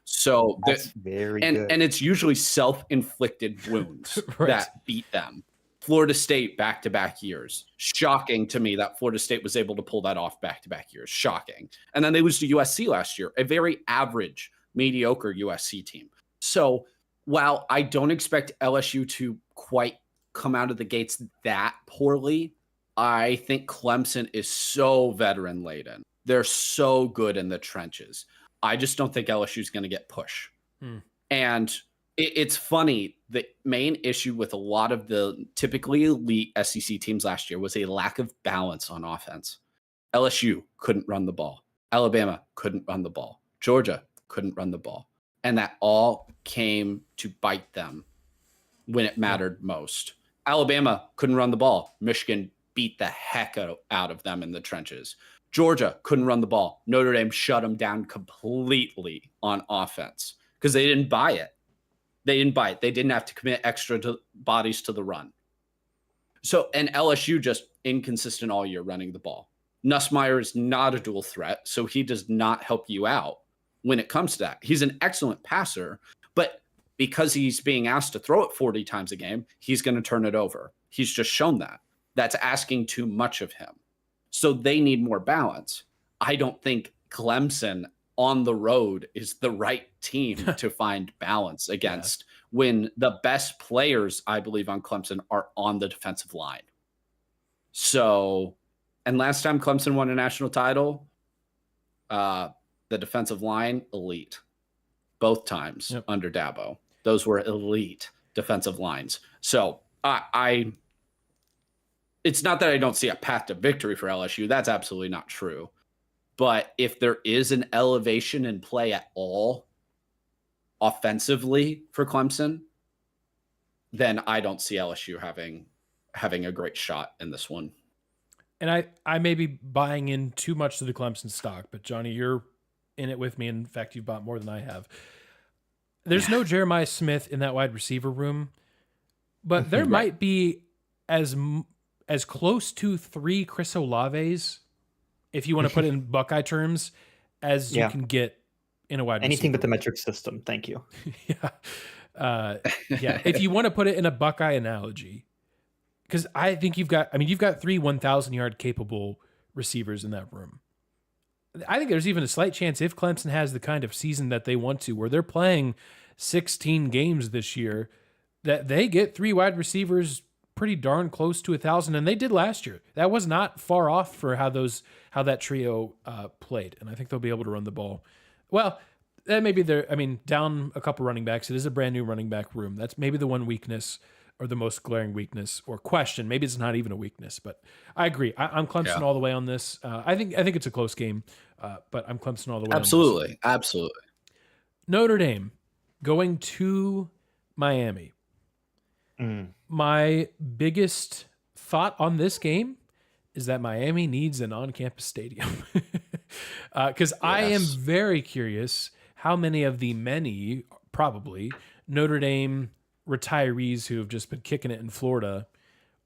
So
That's very
and
good.
and it's usually self-inflicted wounds
Right.
that beat them. Florida State back-to-back years. Shocking to me that Florida State was able to pull that off back-to-back years. Shocking. And then they lose to USC last year, a very average, mediocre USC team. So while I don't expect LSU to quite come out of the gates that poorly, I think Clemson is so veteran laden. They're so good in the trenches. I just don't think LSU is going to get push. And it's funny. The main issue with a lot of the typically elite SEC teams last year was a lack of balance on offense. LSU couldn't run the ball. Alabama couldn't run the ball. Georgia couldn't run the ball. And that all came to bite them when it mattered most. Alabama couldn't run the ball. Michigan beat the heck out of them in the trenches. Georgia couldn't run the ball. Notre Dame shut them down completely on offense because they didn't buy it. They didn't buy it. They didn't have to commit extra bodies to the run. So, and LSU just inconsistent all year running the ball. Nussmeier is not a dual threat, so he does not help you out when it comes to that. He's an excellent passer, but because he's being asked to throw it 40 times a game, he's going to turn it over. He's just shown that. That's asking too much of him. So they need more balance. I don't think Clemson on the road is the right team to find balance against when the best players, I believe, on Clemson are on the defensive line. So, and last time Clemson won a national title, the defensive line, elite. Both times under Dabo. Those were elite defensive lines. So it's not that I don't see a path to victory for LSU. That's absolutely not true. But if there is an elevation in play at all offensively for Clemson, then I don't see LSU having a great shot in this one.
And I may be buying in too much to the Clemson stock, but Johnny, you're in it with me. In fact, you've bought more than I have. there's no Jeremiah Smith in that wide receiver room, but there
Right.
might be as close to 3 Chris Olaves, if you want to put it in Buckeye terms, as you
Yeah.
can get in a wide
Anything
receiver
but the
room.
metric system. Thank you.
Yeah. Yeah. If you want to put it in a Buckeye analogy, because I think you've got 3 1,000 yard capable receivers in that room. I think there's even a slight chance if Clemson has the kind of season that they want to, where they're playing 16 games this year, that they get 3 wide receivers pretty darn close to 1,000, and they did last year. That was not far off for how that trio played, and I think they'll be able to run the ball. Well, that may be down a couple running backs. It is a brand new running back room. That's maybe the one weakness, or the most glaring weakness or question. Maybe it's not even a weakness, but I agree. I'm Clemson all the way on this. I think it's a close game, but I'm Clemson all the way.
Absolutely.
On this.
Absolutely.
Notre Dame going to Miami. My biggest thought on this game is that Miami needs an on-campus stadium, because I am very curious how many of the probably Notre Dame retirees who have just been kicking it in Florida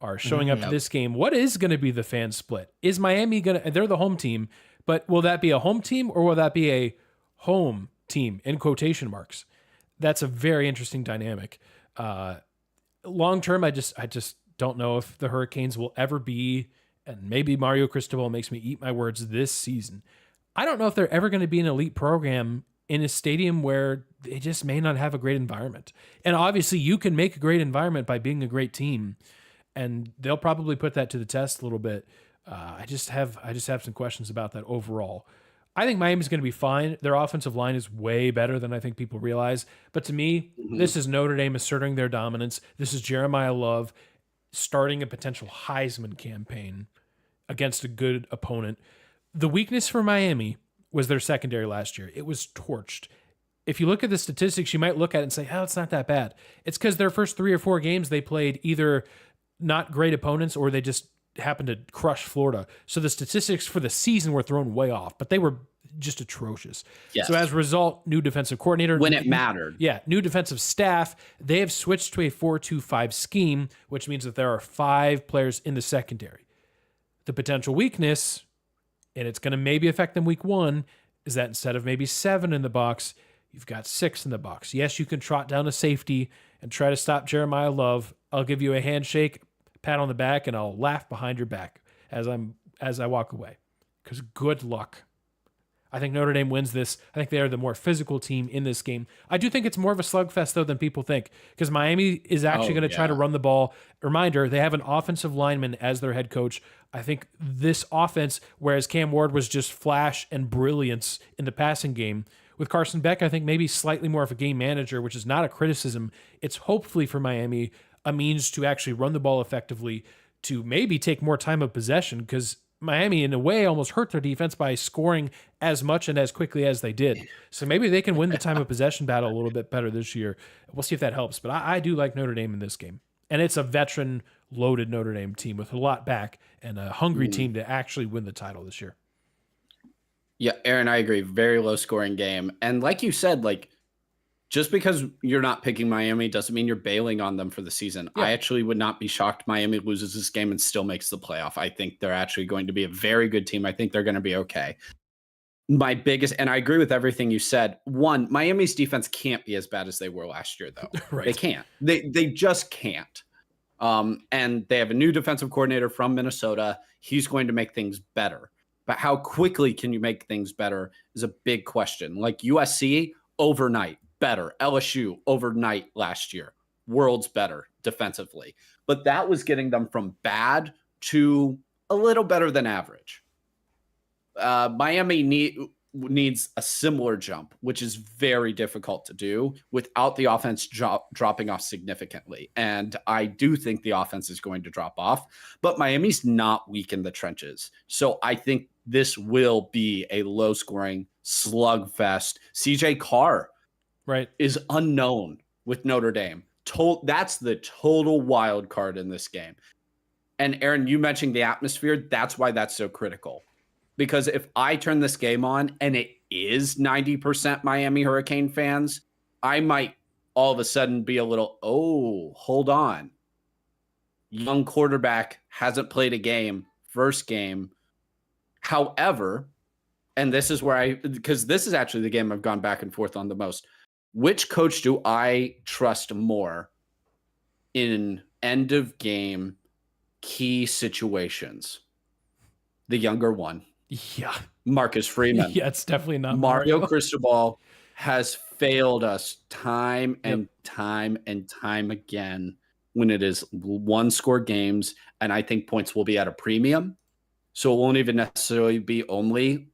are showing up to this game. What is going to be the fan split? Is Miami they're the home team, but will that be a home team or will that be a home team in quotation marks? That's a very interesting dynamic. Long term, I just don't know if the Hurricanes will ever be, and maybe Mario Cristobal makes me eat my words this season. I don't know if they're ever going to be an elite program in a stadium where they just may not have a great environment. And obviously you can make a great environment by being a great team, and they'll probably put that to the test a little bit. I just have some questions about that overall. I think Miami's going to be fine. Their offensive line is way better than I think people realize. But to me, this is Notre Dame asserting their dominance. This is Jeremiah Love starting a potential Heisman campaign against a good opponent. The weakness for Miami was their secondary last year. It was torched. If you look at the statistics, you might look at it and say, oh, it's not that bad. It's because their first 3 or 4 games, they played either not great opponents or they just happened to crush Florida. So the statistics for the season were thrown way off, but they were just atrocious.
Yes.
So as a result, new defensive coordinator.
When it mattered.
Yeah, new defensive staff. They have switched to a 4-2-5 scheme, which means that there are 5 players in the secondary. The potential weakness, and it's going to maybe affect them week 1, is that instead of maybe 7 in the box, you've got 6 in the box. Yes, you can trot down a safety and try to stop Jeremiah Love. I'll give you a handshake, pat on the back, and I'll laugh behind your back as I walk away. Because good luck. I think Notre Dame wins this. I think they are the more physical team in this game. I do think it's more of a slugfest, though, than people think, because Miami is actually going to try to run the ball. Reminder, they have an offensive lineman as their head coach. I think this offense, whereas Cam Ward was just flash and brilliance in the passing game, with Carson Beck, I think maybe slightly more of a game manager, which is not a criticism. It's hopefully for Miami a means to actually run the ball effectively, to maybe take more time of possession, because Miami, in a way, almost hurt their defense by scoring as much and as quickly as they did. So maybe they can win the time of possession battle a little bit better this year. We'll see if that helps. But I do like Notre Dame in this game. And it's a veteran-loaded Notre Dame team with a lot back and a hungry team to actually win the title this year.
Yeah, Aaron, I agree. Very low-scoring game. And like you said, just because you're not picking Miami doesn't mean you're bailing on them for the season. Yeah. I actually would not be shocked Miami loses this game and still makes the playoff. I think they're actually going to be a very good team. I think they're going to be okay. My biggest, and I agree with everything you said. One, Miami's defense can't be as bad as they were last year, though. Right. They can't. They just can't. And they have a new defensive coordinator from Minnesota. He's going to make things better. But how quickly can you make things better is a big question. Like USC, overnight. Better. LSU overnight last year. World's better defensively. But that was getting them from bad to a little better than average. Miami needs a similar jump, which is very difficult to do without the offense dropping off significantly. And I do think the offense is going to drop off, but Miami's not weak in the trenches. So I think this will be a low-scoring slugfest. CJ Carr is unknown with Notre Dame. That's the total wild card in this game. And Aaron, you mentioned the atmosphere. That's why that's so critical. Because if I turn this game on and it is 90% Miami Hurricane fans, I might all of a sudden be a little, oh, hold on. Young quarterback hasn't played a game, first game. However, and this is where because this is actually the game I've gone back and forth on the most. Which coach do I trust more in end of game key situations? The younger one.
Yeah.
Marcus Freeman.
Yeah, it's definitely not
Mario Cristobal has failed us time and time and time again when it is one-score games, and I think points will be at a premium. So it won't even necessarily be only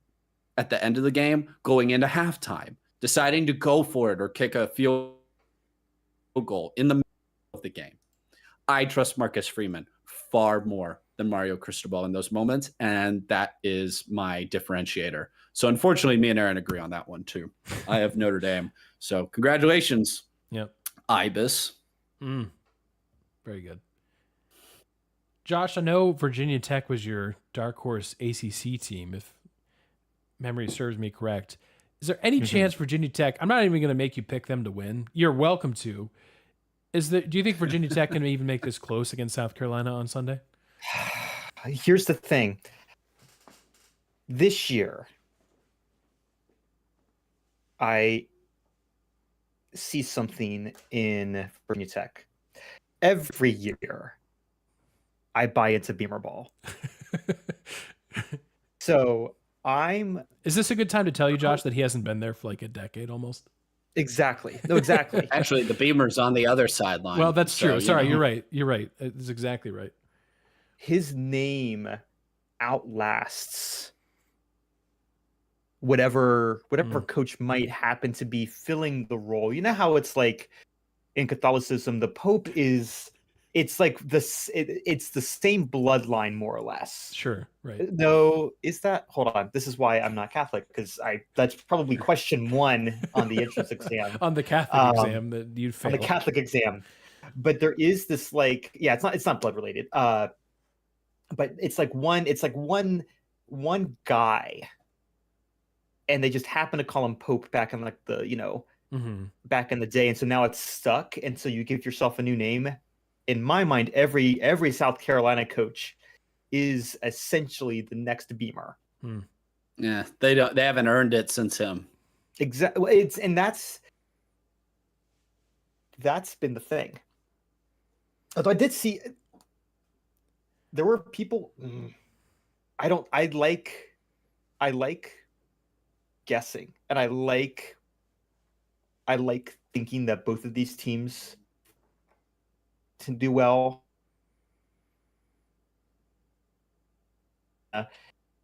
at the end of the game, going into halftime, deciding to go for it or kick a field goal in the middle of the game. I trust Marcus Freeman far more than Mario Cristobal in those moments, and that is my differentiator. So unfortunately, me and Aaron agree on that one too. I have Notre Dame. So congratulations, Ibis.
Very good. Josh, I know Virginia Tech was your dark horse ACC team, if memory serves me correct. Is there any chance Virginia Tech, I'm not even going to make you pick them to win. You're welcome to. Do you think Virginia Tech can even make this close against South Carolina on Sunday?
Here's the thing. This year, I see something in Virginia Tech. Every year, I buy into Beamer Ball. So
Is this a good time to tell you, Josh, that he hasn't been there for like a decade almost?
Exactly. No, exactly.
Actually, the Beamer's on the other sideline.
Well, that's
so,
true. Sorry,
know.
you're right. You're right. It's exactly right.
His name outlasts whatever coach might happen to be filling the role. You know how it's like in Catholicism, the Pope it's like it's the same bloodline more or less.
Sure, right.
No, hold on. This is why I'm not Catholic, because that's probably question 1 on the entrance exam.
On the Catholic exam that you'd fail.
On the Catholic exam. But there is this it's not blood related. But it's like one guy, and they just happen to call him Pope back in like the back in the day, and so now it's stuck, and so you give yourself a new name. In my mind, every South Carolina coach is essentially the next Beamer.
Yeah, they haven't earned it since him.
Exactly. That's been the thing. Although I did see there were people I like guessing, and I like thinking that both of these teams to do well.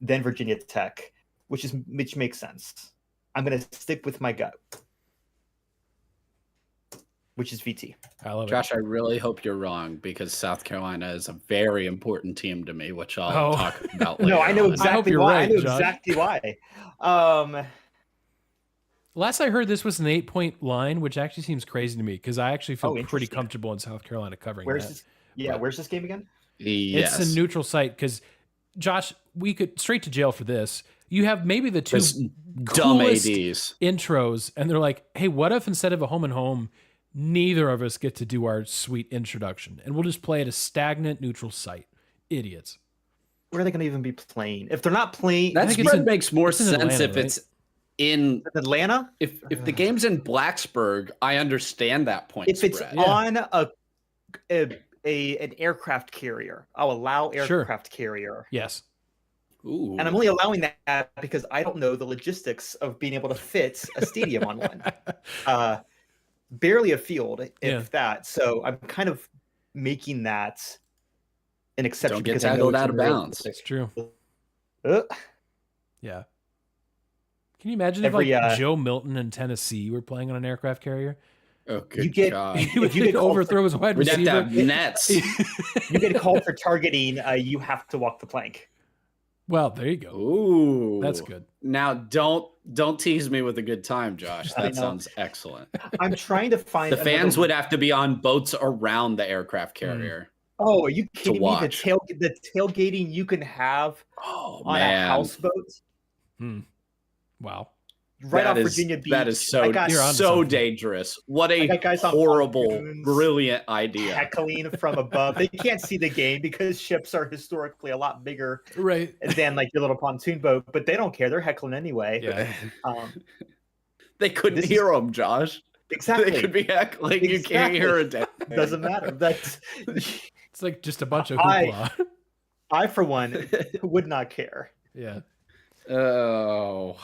Then Virginia Tech, which makes sense. I'm going to stick with my gut, which is VT.
I love
Josh,
it.
I really hope you're wrong, because South Carolina is a very important team to me, which I'll talk about later.
No, I know
on.
exactly why. I know exactly why.
Last I heard, this was an 8-point line, which actually seems crazy to me, because I actually feel pretty comfortable in South Carolina covering that.
Where's this game again?
Yes.
It's a neutral site, because, Josh, we could straight to jail for this. You have maybe the two
dumb
coolest
ADs
intros, and they're like, hey, what if instead of a home and home, neither of us get to do our sweet introduction, and we'll just play at a stagnant neutral site? Idiots.
Where are they going to even be playing? If they're not playing...
That spread makes more sense
Atlanta,
if
right?
It's in
Atlanta.
If the game's in Blacksburg, I understand that point.
If it's on an aircraft carrier, I'll allow aircraft carrier.
Yes.
Ooh.
And I'm only allowing that because I don't know the logistics of being able to fit a stadium on one. Barely a field, if that. So I'm kind of making that an exception.
Don't get
because I know
tackled out of bounds.
It's true.
Uh,
Yeah. Can you imagine if Joe Milton in Tennessee were playing on an aircraft carrier?
Oh, good God.
He would overthrow his wide
We'd
receiver.
have to have nets.
you get called for targeting. You have to walk the plank.
Well, there you go.
Ooh,
that's good.
Now, don't tease me with a good time, Josh. That sounds excellent.
I'm trying to find
the fans would have to be on boats around the aircraft carrier.
Oh, are you kidding me? The tailgating you can have on a houseboat.
Wow.
right
That
off
is-
Virginia Beach.
That is so
You're onto
so
something.
dangerous. What a
got guys on
horrible,
pontoons.
brilliant idea.
heckling from above. They can't see the game because ships are historically a lot bigger
Right.
than like your little pontoon boat, but they don't care. They're heckling anyway.
Yeah.
They couldn't
This is-
hear them, Josh.
Exactly.
They could be heckling. You can't
Exactly.
hear a damn thing.
Doesn't matter. That's
It's like just a bunch of
I-
hoopla.
I for one would not care.
Yeah.
Oh,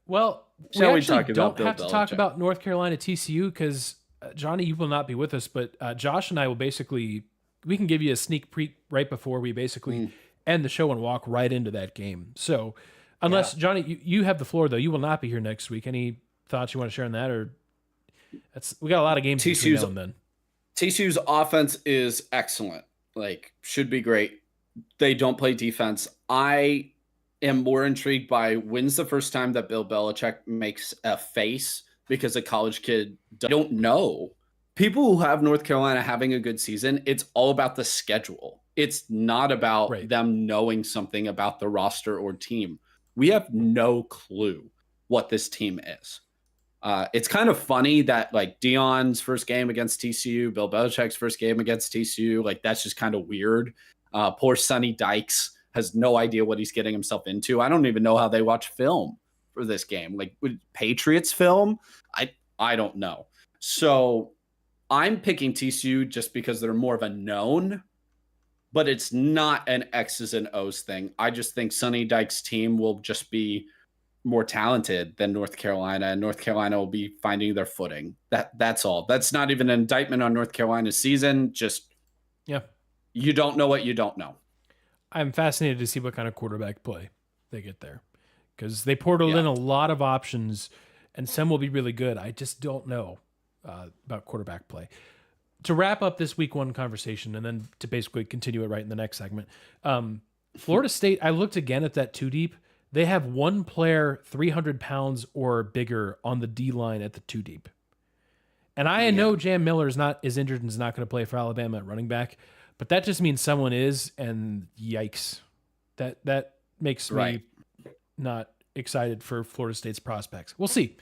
Well,
Shall we
actually
talk about
don't
Bill
have to talk
Belichick?
about North Carolina TCU because Johnny, you will not be with us, but Josh and I will basically we can give you a sneak peek right before we basically end the show and walk right into that game. So, unless Johnny, you have the floor though, you will not be here next week. Any thoughts you want to share on that, or we got a lot of games between
TCU's
now and then.
TCU's offense is excellent. Like, should be great. They don't play defense. I am more intrigued by when's the first time that Bill Belichick makes a face because a college kid don't know. People who have North Carolina having a good season, it's all about the schedule. It's not about
Right.
them knowing something about the roster or team. We have no clue what this team is. It's kind of funny that like Dion's first game against TCU, Bill Belichick's first game against TCU, like that's just kind of weird. Poor Sonny Dykes has no idea what he's getting himself into. I don't even know how they watch film for this game. Like would Patriots film? I don't know. So I'm picking TCU just because they're more of a known, but it's not an X's and O's thing. I just think Sonny Dykes' team will just be more talented than North Carolina, and North Carolina will be finding their footing. That's all. That's not even an indictment on North Carolina's season. Just you don't know what you don't know.
I'm fascinated to see what kind of quarterback play they get there because they portaled in a lot of options and some will be really good. I just don't know about quarterback play. To wrap up this week one conversation and then to basically continue it right in the next segment, Florida State, I looked again at that two deep. They have one player 300 pounds or bigger on the D line at the two deep. And I know Jam Miller is injured and is not going to play for Alabama at running back, but that just means someone is, and yikes. That makes me not excited for Florida State's prospects. We'll see.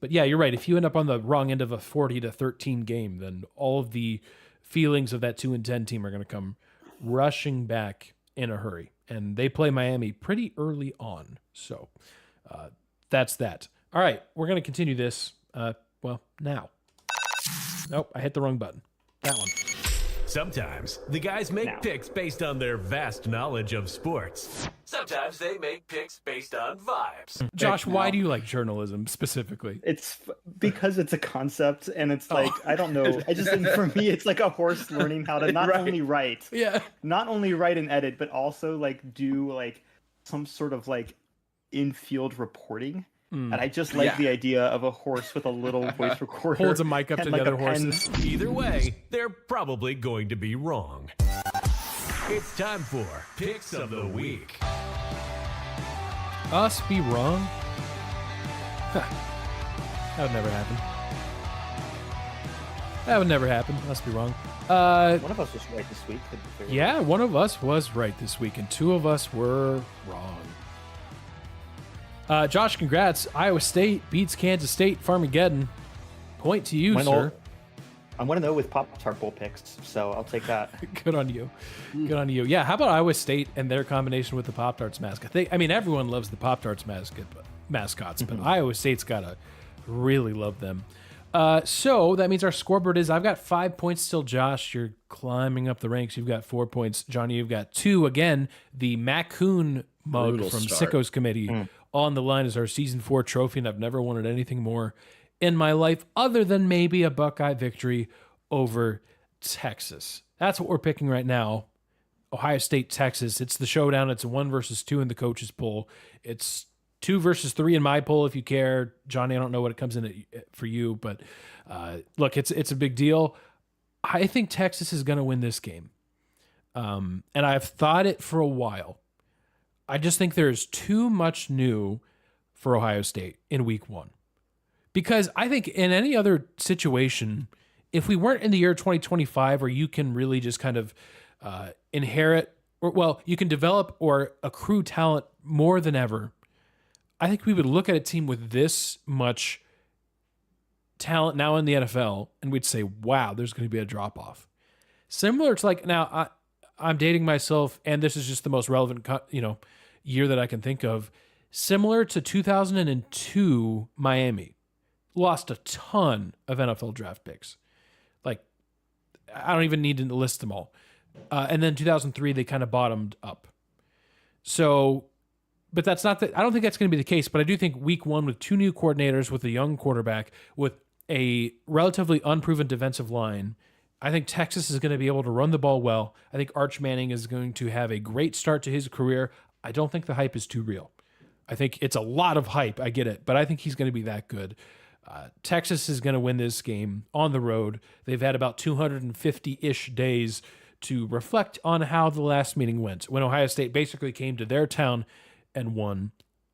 But yeah, you're right. If you end up on the wrong end of a 40-13 game, then all of the feelings of that 2-10 team are going to come rushing back in a hurry. And they play Miami pretty early on. So that's that. All right, we're going to continue this. Now. Nope, I hit the wrong button. That one.
Sometimes the guys make
Now.
picks based on their vast knowledge of sports. Sometimes they make picks based on vibes.
Josh, why do you like journalism specifically?
It's because it's a concept, and it's like I don't know. I just think for me, it's like a horse learning how to not only write, and edit, but also like do like some sort of like in-field reporting. And I just like the idea of a horse with a little voice recorder.
Holds a mic up
and
to
like
the other
a pen.
horses.
Either way, they're probably going to be wrong. It's time for Picks of the Week.
Us be wrong? Huh. That would never happen. Us be wrong.
One of us was right this week. to be fair.
Yeah, one of us was right this week, and two of us were wrong. Josh, congrats. Iowa State beats Kansas State. Farmageddon. Point to you, sir.
I'm 1-0 with Pop-Tart Bowl picks, so I'll take that.
Good on you. Good on you. Yeah, how about Iowa State and their combination with the Pop-Tarts mascot? I mean, everyone loves the Pop-Tarts mascots, but Iowa State's got to really love them. So that means our scoreboard is I've got 5 points still. Josh, you're climbing up the ranks. You've got 4 points. Johnny, you've got 2. Again, the Macoon mug
Brutal
from
start.
Sickos Committee on the line is our season 4 trophy, and I've never wanted anything more in my life other than maybe a Buckeye victory over Texas. That's what we're picking right now. Ohio State, Texas. It's the showdown. It's a 1 versus 2 in the coaches poll. It's 2 versus 3 in my poll, if you care. Johnny, I don't know what it comes in for you, but look, it's a big deal. I think Texas is going to win this game. And I've thought it for a while. I just think there's too much new for Ohio State in week 1. Because I think in any other situation, if we weren't in the year 2025 where you can really just kind of inherit, or well, you can develop or accrue talent more than ever, I think we would look at a team with this much talent now in the NFL, and we'd say, wow, there's going to be a drop off. Similar to like, now I'm dating myself, and this is just the most relevant, year that I can think of. Similar to 2002 Miami, lost a ton of NFL draft picks. Like, I don't even need to list them all. And then 2003, they kind of bottomed up. So, but that's not I don't think that's going to be the case, but I do think week one with two new coordinators, with a young quarterback, with a relatively unproven defensive line, I think Texas is going to be able to run the ball well. I think Arch Manning is going to have a great start to his career. I don't think the hype is too real. I think it's a lot of hype. I get it, but I think he's going to be that good. Texas is going to win this game on the road. They've had about 250-ish days to reflect on how the last meeting went, when Ohio State basically came to their town and won.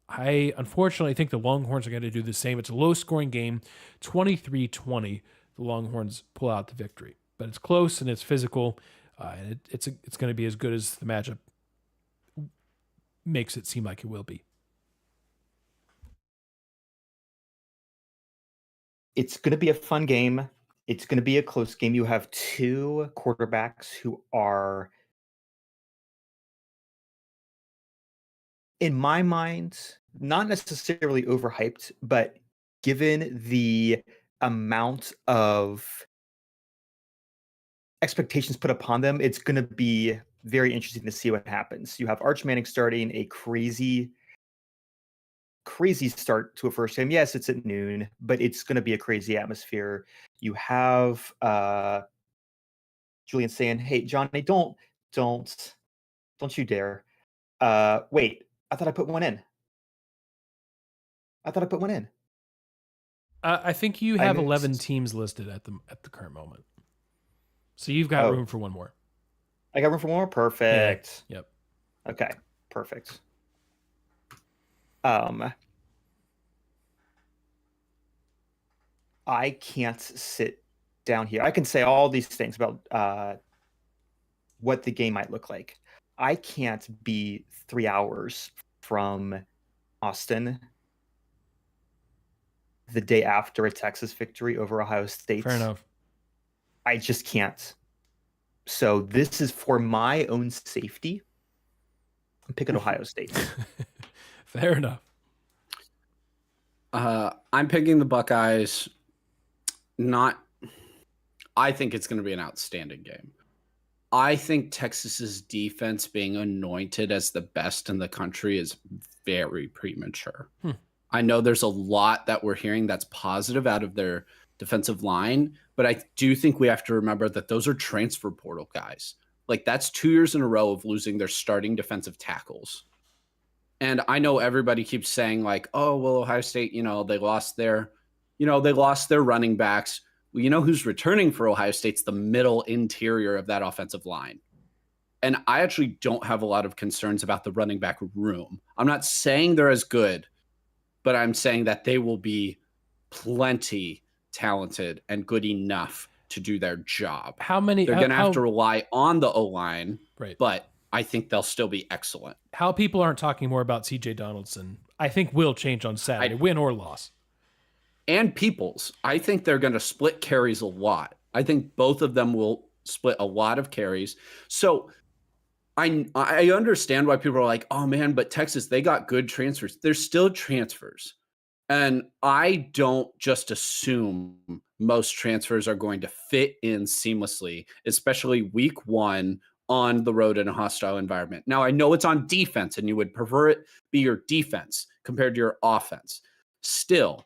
I unfortunately think the Longhorns are going to do the same. It's a low-scoring game, 23-20. The Longhorns pull out the victory. But it's close and it's physical, and it's going to be as good as the matchup makes it seem like it will be.
It's going to be a fun game. It's going to be a close game. You have two quarterbacks who are, in my mind, not necessarily overhyped, but given the amount of expectations put upon them, it's going to be very interesting to see what happens. You have Arch Manning starting a crazy start to a first game. Yes, it's at noon, but it's going to be a crazy atmosphere. You have Julian saying, "Hey, Johnny, don't you dare. Wait, I thought I put one in.
I think you have 11 teams listed at the current moment, so you've got room for one more.
I got room for one more. Perfect.
Yeah. Yep.
Okay. Perfect. I can't sit down here. I can say all these things about what the game might look like. I can't be 3 hours from Austin the day after a Texas victory over Ohio State.
Fair enough.
I just can't. So this is for my own safety. I'm picking Ohio State.
Fair enough.
I'm picking the Buckeyes. I think it's going to be an outstanding game. I think Texas's defense being anointed as the best in the country is very premature. I know there's a lot that we're hearing that's positive out of their defensive line, but I do think we have to remember that those are transfer portal guys. Like, that's 2 years in a row of losing their starting defensive tackles. And I know everybody keeps saying, like, oh, well, Ohio State, they lost their running backs. Well, you know who's returning for Ohio State's the middle interior of that offensive line. And I actually don't have a lot of concerns about the running back room. I'm not saying they're as good, but I'm saying that they will be plenty talented and good enough to do their job.
They're
going to have to rely on the O-line,
right?
But I think they'll still be excellent.
How people aren't talking more about CJ Donaldson, I think, will change on Saturday, win or loss.
And Peoples, I think they're going to split carries a lot. I think both of them will split a lot of carries. So I understand why people are like, oh man, but Texas, they got good transfers. They're still transfers. And I don't just assume most transfers are going to fit in seamlessly, especially week one on the road in a hostile environment. Now, I know it's on defense and you would prefer it be your defense compared to your offense. Still,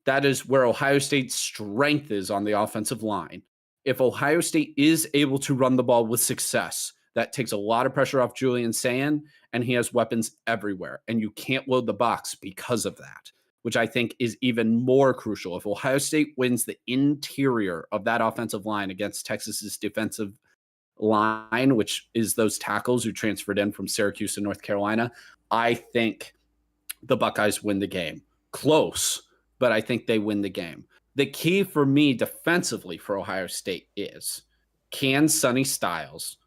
that is where Ohio State's strength is on the offensive line. If Ohio State is able to run the ball with success, that takes a lot of pressure off Julian Sayin, and he has weapons everywhere. And you can't load the box because of that, which I think is even more crucial. If Ohio State wins the interior of that offensive line against Texas's defensive line, which is those tackles who transferred in from Syracuse and North Carolina, I think the Buckeyes win the game. Close, but I think they win the game. The key for me defensively for Ohio State is, can Sonny Styles,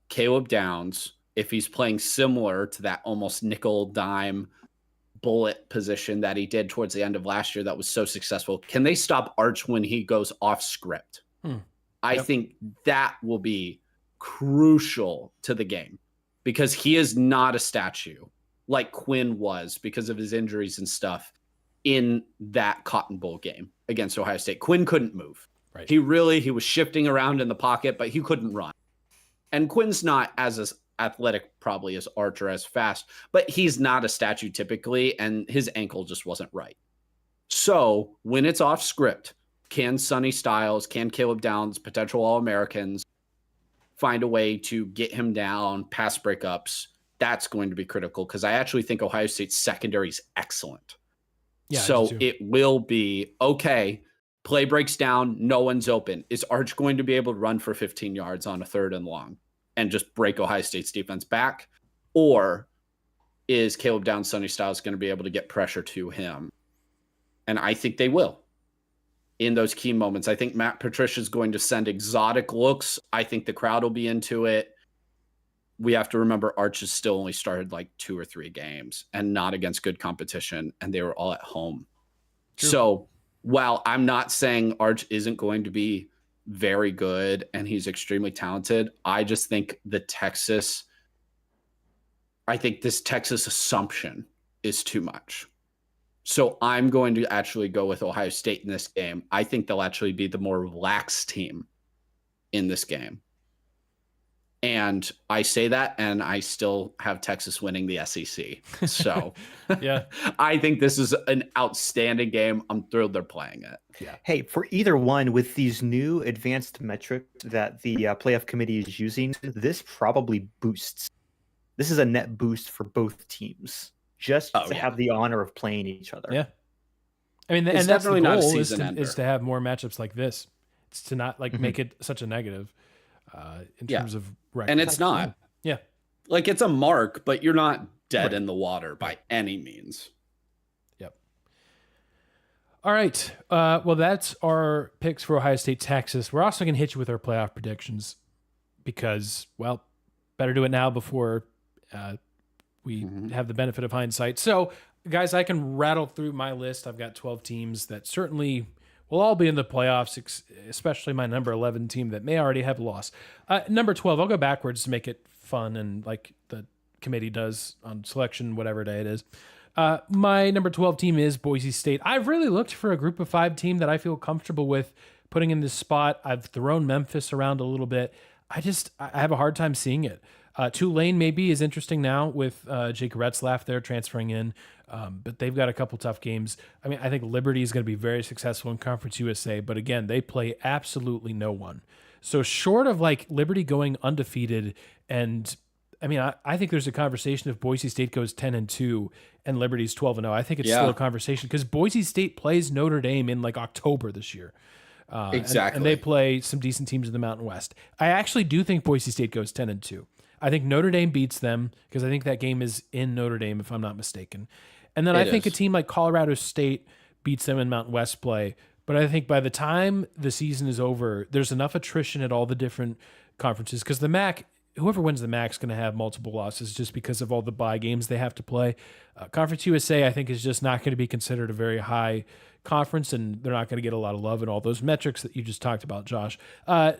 Caleb Downs, if he's playing similar to that almost nickel dime bullet position that he did towards the end of last year that was so successful. Can they stop Arch when he goes off script? I think that will be crucial to the game because he is not a statue like Quinn was because of his injuries and stuff in that Cotton Bowl game against Ohio State. Quinn couldn't move.
Right.
He was shifting around in the pocket, but he couldn't run. And Quinn's not as athletic probably as Arch or as fast, but he's not a statue typically, and his ankle just wasn't right. So when it's off script, can Sonny Styles, can Caleb Downs, potential All-Americans, find a way to get him down, pass breakups? That's going to be critical because I actually think Ohio State's secondary is excellent.
Yeah,
so it will be, okay, play breaks down, no one's open. Is Arch going to be able to run for 15 yards on a 3rd and long and just break Ohio State's defense back? Or is Caleb Downs, Sonny Styles going to be able to get pressure to him? And I think they will in those key moments. I think Matt Patricia is going to send exotic looks. I think the crowd will be into it. We have to remember Arch has still only started like 2 or 3 games and not against good competition, and they were all at home. True. So while I'm not saying Arch isn't going to be very good and he's extremely talented, I just think this Texas assumption is too much. So I'm going to actually go with Ohio State in this game. I think they'll actually be the more relaxed team in this game. And I say that, and I still have Texas winning the SEC. So
yeah,
I think this is an outstanding game. I'm thrilled they're playing it.
Yeah.
Hey, for either one, with these new advanced metrics that the playoff committee is using, this probably boosts. This is a net boost for both teams, just to have the honor of playing each other.
Yeah. I mean,
it's
and that's the
definitely not a
goal
season ender.
is to have more matchups like this. It's to not make it such a negative in terms of record.
And it's not.
Yeah.
Like it's a mark, but you're not dead in the water by any means.
Yep. All right. Well, that's our picks for Ohio State, Texas. We're also going to hit you with our playoff predictions because, well, better do it now before we have the benefit of hindsight. So, guys, I can rattle through my list. I've got 12 teams that certainly will all be in the playoffs, especially my number 11 team that may already have a loss. Number 12, I'll go backwards to make it fun and like the committee does on selection, whatever day it is. My number 12 team is Boise State. I've really looked for a group of 5 team that I feel comfortable with putting in this spot. I've thrown Memphis around a little bit. I have a hard time seeing it. Tulane maybe is interesting now with Jake Retzlaff there transferring in, but they've got a couple tough games. I mean, I think Liberty is going to be very successful in Conference USA, but again, they play absolutely no one. So short of like Liberty going undefeated, and I mean, I think there's a conversation if Boise State goes 10-2 and Liberty's 12-0. I think it's still a conversation because Boise State plays Notre Dame in like October this year.
Exactly.
And they play some decent teams in the Mountain West. I actually do think Boise State goes 10-2. I think Notre Dame beats them because I think that game is in Notre Dame, if I'm not mistaken. And then I think a team like Colorado State beats them in Mountain West play. But I think by the time the season is over, there's enough attrition at all the different conferences because the MAC, whoever wins the MAC is going to have multiple losses just because of all the bye games they have to play. Conference USA, I think, is just not going to be considered a very high conference, and they're not going to get a lot of love in all those metrics that you just talked about, Josh.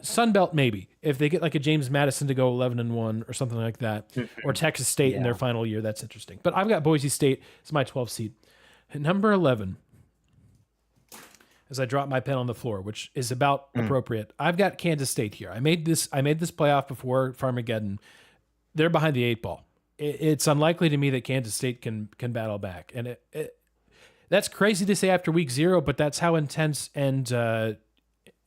Sun Belt, maybe. If they get like a James Madison to go 11-1 or something like that, or Texas State in their final year, that's interesting. But I've got Boise State as my 12th seed. Number 11, as I drop my pen on the floor, which is about appropriate, I've got Kansas State here. I made this playoff before Farmageddon. They're behind the 8 ball. It's unlikely to me that Kansas State can battle back, and that's crazy to say after week 0, but that's how intense and I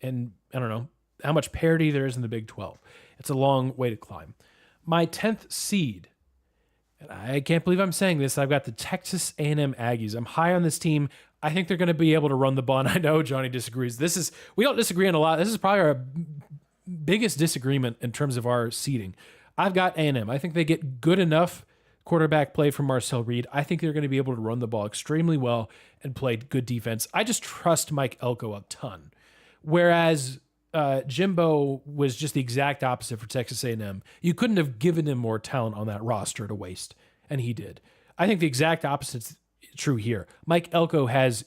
don't know how much parity there is in the Big 12. It's a long way to climb. My 10th seed, and I can't believe I'm saying this, I've got the Texas A&M Aggies. I'm high on this team. I think they're going to be able to run the ball, and I know Johnny disagrees. We don't disagree on a lot. This is probably our biggest disagreement in terms of our seeding. I've got A&M. I think they get good enough quarterback play from Marcel Reed. I think they're going to be able to run the ball extremely well and play good defense. I just trust Mike Elko a ton. Whereas Jimbo was just the exact opposite for Texas A&M. You couldn't have given him more talent on that roster to waste, and he did. I think the exact opposite true here. Mike Elko he has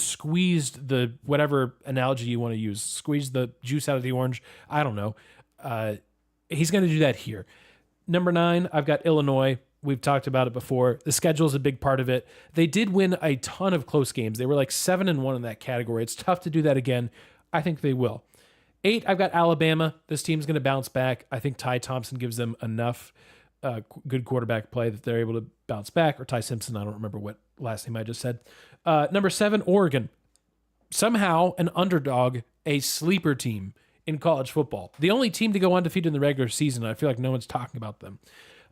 squeezed the, whatever analogy you want to use, squeezed the juice out of the orange. I don't know. He's going to do that here. Number 9, I've got Illinois. We've talked about it before. The schedule is a big part of it. They did win a ton of close games. They were like 7-1 in that category. It's tough to do that again. I think they will. 8, I've got Alabama. This team's going to bounce back. I think Ty Thompson gives them enough good quarterback play that they're able to bounce back. Or Ty Simpson, I don't remember what last name I just said. Number 7, Oregon. Somehow an underdog, a sleeper team in college football. The only team to go undefeated in the regular season. I feel like no one's talking about them.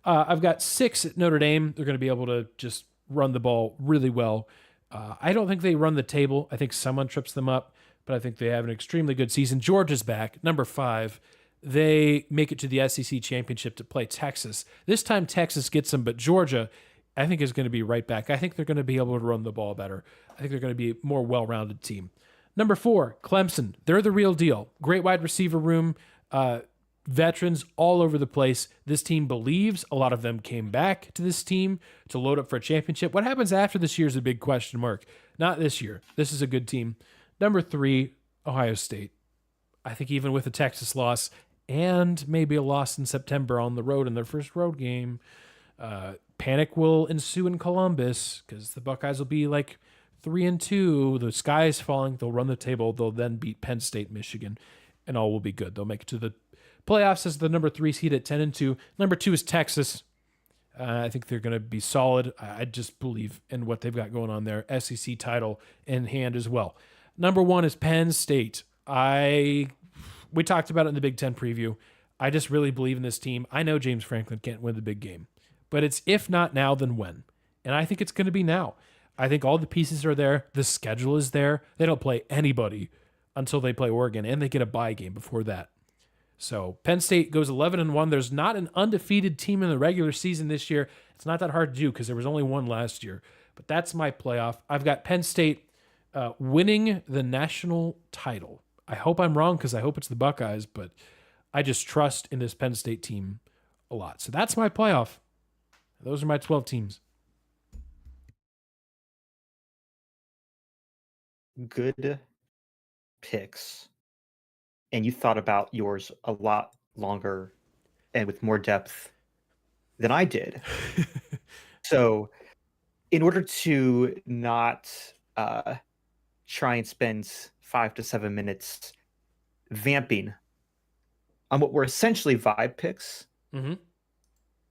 I've got 6 at Notre Dame. They're going to be able to just run the ball really well. I don't think they run the table. I think someone trips them up, but I think they have an extremely good season. Georgia's back. Number 5, they make it to the SEC championship to play Texas. This time Texas gets them, but Georgia, I think, is going to be right back. I think they're going to be able to run the ball better. I think they're going to be a more well-rounded team. Number 4, Clemson. They're the real deal. Great wide receiver room. Veterans all over the place. This team believes. A lot of them came back to this team to load up for a championship. What happens after this year is a big question mark. Not this year. This is a good team. Number 3, Ohio State. I think even with a Texas loss and maybe a loss in September on the road in their first road game, panic will ensue in Columbus because the Buckeyes will be like 3-2. The sky is falling. They'll run the table. They'll then beat Penn State, Michigan, and all will be good. They'll make it to the playoffs as the number 3 seed at 10-2. Number 2 is Texas. I think they're going to be solid. I just believe in what they've got going on there. SEC title in hand as well. Number 1 is Penn State. We talked about it in the Big Ten preview. I just really believe in this team. I know James Franklin can't win the big game, but it's if not now, then when? And I think it's going to be now. I think all the pieces are there. The schedule is there. They don't play anybody until they play Oregon, and they get a bye game before that. So Penn State goes 11-1. There's not an undefeated team in the regular season this year. It's not that hard to do because there was only one last year. But that's my playoff. I've got Penn State winning the national title. I hope I'm wrong because I hope it's the Buckeyes, but I just trust in this Penn State team a lot. So that's my playoff. Those are my 12 teams.
Good picks. And you thought about yours a lot longer and with more depth than I did. So in order to not try and spend 5 to 7 minutes vamping on what were essentially vibe picks,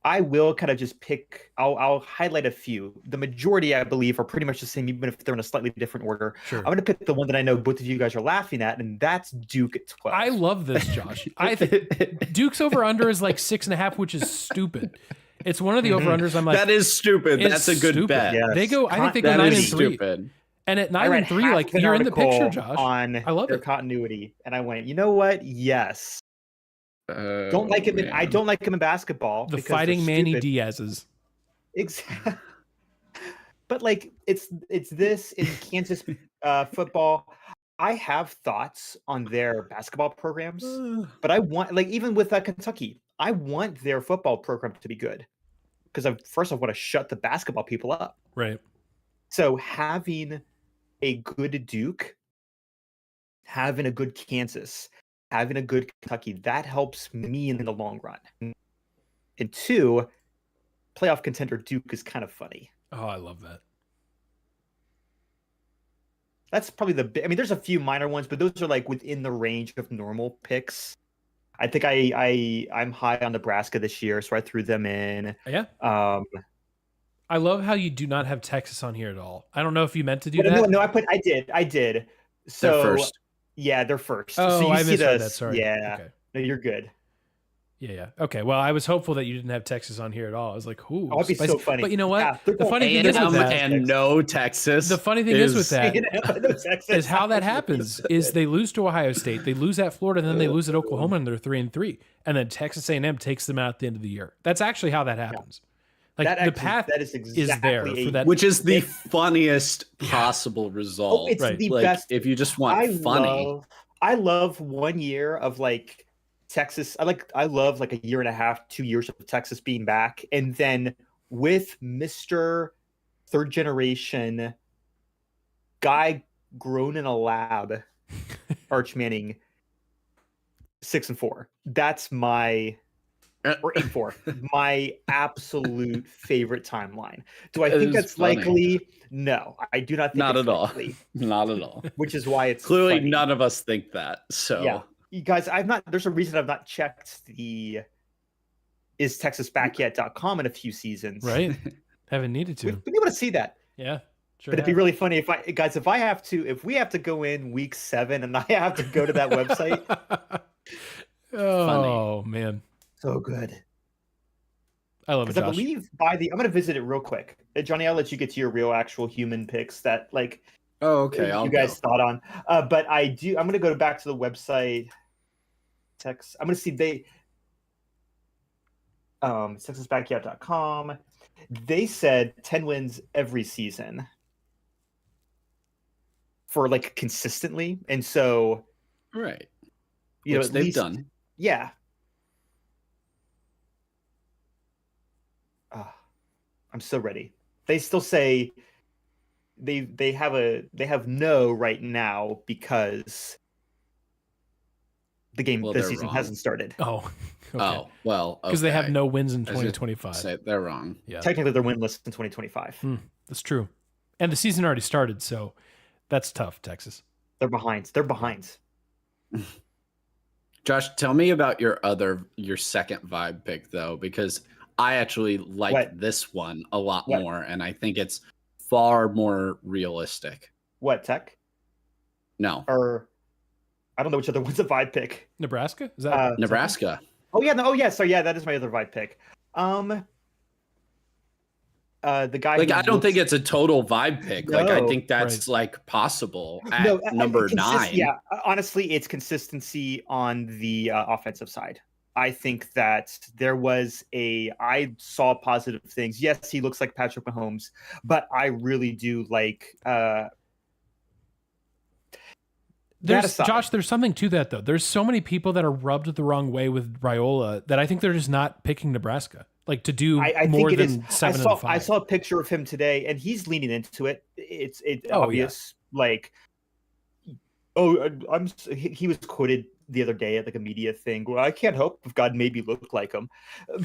I will kind of just pick, I'll highlight a few. The majority, I believe, are pretty much the same, even if they're in a slightly different order.
Sure.
I'm going to pick the one that I know both of you guys are laughing at, and that's Duke at 12.
I love this, Josh. I think Duke's over-under is like 6.5, which is stupid. It's one of the over-unders I'm like,
that is stupid.
it's
That's a good
stupid.
bet.
Yes.
I think they go
That
9-3.
is stupid.
And at
I read
9-3,
half
like
of an
you're in the picture,
article
Josh.
on
I love
their
it.
continuity, and I went, you know what? Yes. Don't like him. I don't like him in basketball.
The
because
fighting
they're
Manny
stupid.
Diaz's.
Exactly. But like it's this in Kansas football. I have thoughts on their basketball programs, but I want, like, even with Kentucky, I want their football program to be good because first I want to shut the basketball people up.
Right.
So having a good Duke, having a good Kansas, having a good Kentucky, that helps me in the long run. And 2, playoff contender Duke is kind of funny.
Oh, I love that.
That's probably I mean, there's a few minor ones, but those are like within the range of normal picks. I think I'm high on Nebraska this year, so I threw them in.
Yeah. I love how you do not have Texas on here at all. I don't know if you meant to do that.
No, I did. So
They're first.
Yeah, they're first.
Oh,
so you
I
see
misread
the,
that. Sorry.
Yeah.
Okay.
No, you're good.
Yeah. Okay. Well, I was hopeful that you didn't have Texas on here at all. I was like, "Ooh,
Oh, that'd be
spicy."
so funny.
But you know what?
Yeah, they're
the
going
funny thing is with
A&M
that,
and no Texas.
the funny thing is with that
Texas.
is how that happens is they lose to Ohio State, they lose at Florida, and then they lose at Oklahoma, and they're 3-3, and then Texas A&M takes them out at the end of the year. That's actually how that happens. Like the path
that is exactly
there for that.
which is the funniest possible result.
it's
Right.
the
Like,
best.
if you just want funny.
I love 1 year of like Texas. I love like a year and a half, 2 years of Texas being back, and then with Mr. third generation guy grown in a lab, Arch Manning, 6-4. That's my or 8-4. My absolute favorite timeline. Do I
That
think
is
that's
funny.
likely? No, I do not think
Not
it's
at all.
likely,
Not at all.
which is why it's
Clearly,
funny.
none of us think that. So
Yeah. You guys, there's a reason I've not checked the istexasbackyet.com in a few seasons.
Right? Haven't needed
We've
to.
been able to see that.
Yeah. Sure.
But it'd be really funny if we have to go in week 7 and I have to go to that website.
Oh man,
So good.
I love it,
Because I
Josh.
believe I'm going to visit it real quick. Johnny, I'll let you get to your real actual human picks that like
oh, okay. I'll
you guys
go.
thought on. But I'm going to go back to the website. I'm going to see TexasBackyard.com. They said 10 wins every season for like consistently. And so,
Right.
you
Which
know, at
they've
least,
done.
yeah. I'm so ready. They still say they have no right now because
Well,
the
they're
season
wrong.
hasn't started.
Oh, okay.
Oh, well.
Because they have
okay.
no wins in
I was gonna
2025.
Say they're wrong.
Yeah,
Technically, they're winless in 2025.
that's true. And the season already started, so that's tough, Texas.
They're behind. They're behind.
Josh, tell me about your second vibe pick though, because I actually like
What?
this one a lot
What?
more, and I think it's far more realistic.
What, Tech?
No,
Or I don't know which other one's a vibe pick.
Nebraska? Is that
Nebraska.
Oh yeah, no, oh yeah, so yeah, that is my other vibe pick. The guy
Like
who
I don't
looks-
think it's a total vibe pick. Like I
No,
think that's like possible at
No,
number 9.
Yeah, honestly, it's consistency on the offensive side. I think that I saw positive things. Yes, he looks like Patrick Mahomes, but I really do like.
Josh, there's something to that though. There's so many people that are rubbed the wrong way with Raiola that I think they're just not picking Nebraska. Like to do
I
more
think it
than
is.
7
I
and 5.
saw a picture of him today, and he's leaning into it. It's
Oh,
obvious. Like, he was quoted the other day at like a media thing. Well, I can't help if God made me look like him,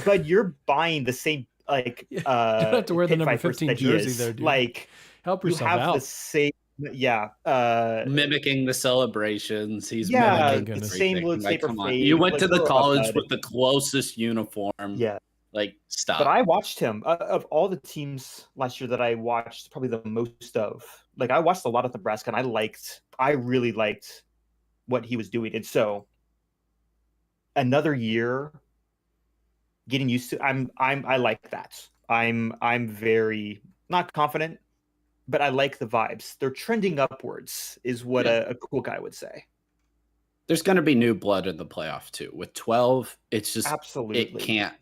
but you're buying the same like.
You don't have to wear the
pit
number
vipers
15
that he
jersey
is.
there, dude.
Like
Help
you
yourself
have
out.
the same. Yeah.
Mimicking the celebrations.
Yeah,
mimicking
the
same
everything.
little
Like,
saber
come on.
fade,
You went
like,
to the
grow up,
college
bud.
with the closest uniform.
Yeah.
Like stop.
But I watched him of all the teams last year that I watched probably the most of. Like I watched a lot of Nebraska, and I really liked what he was doing. And so another year getting used to I like that. I'm very not confident, but I like the vibes. They're trending upwards is what
Yeah.
a cool guy would say.
There's going to be new blood in the playoff too. With 12, it's just
Absolutely.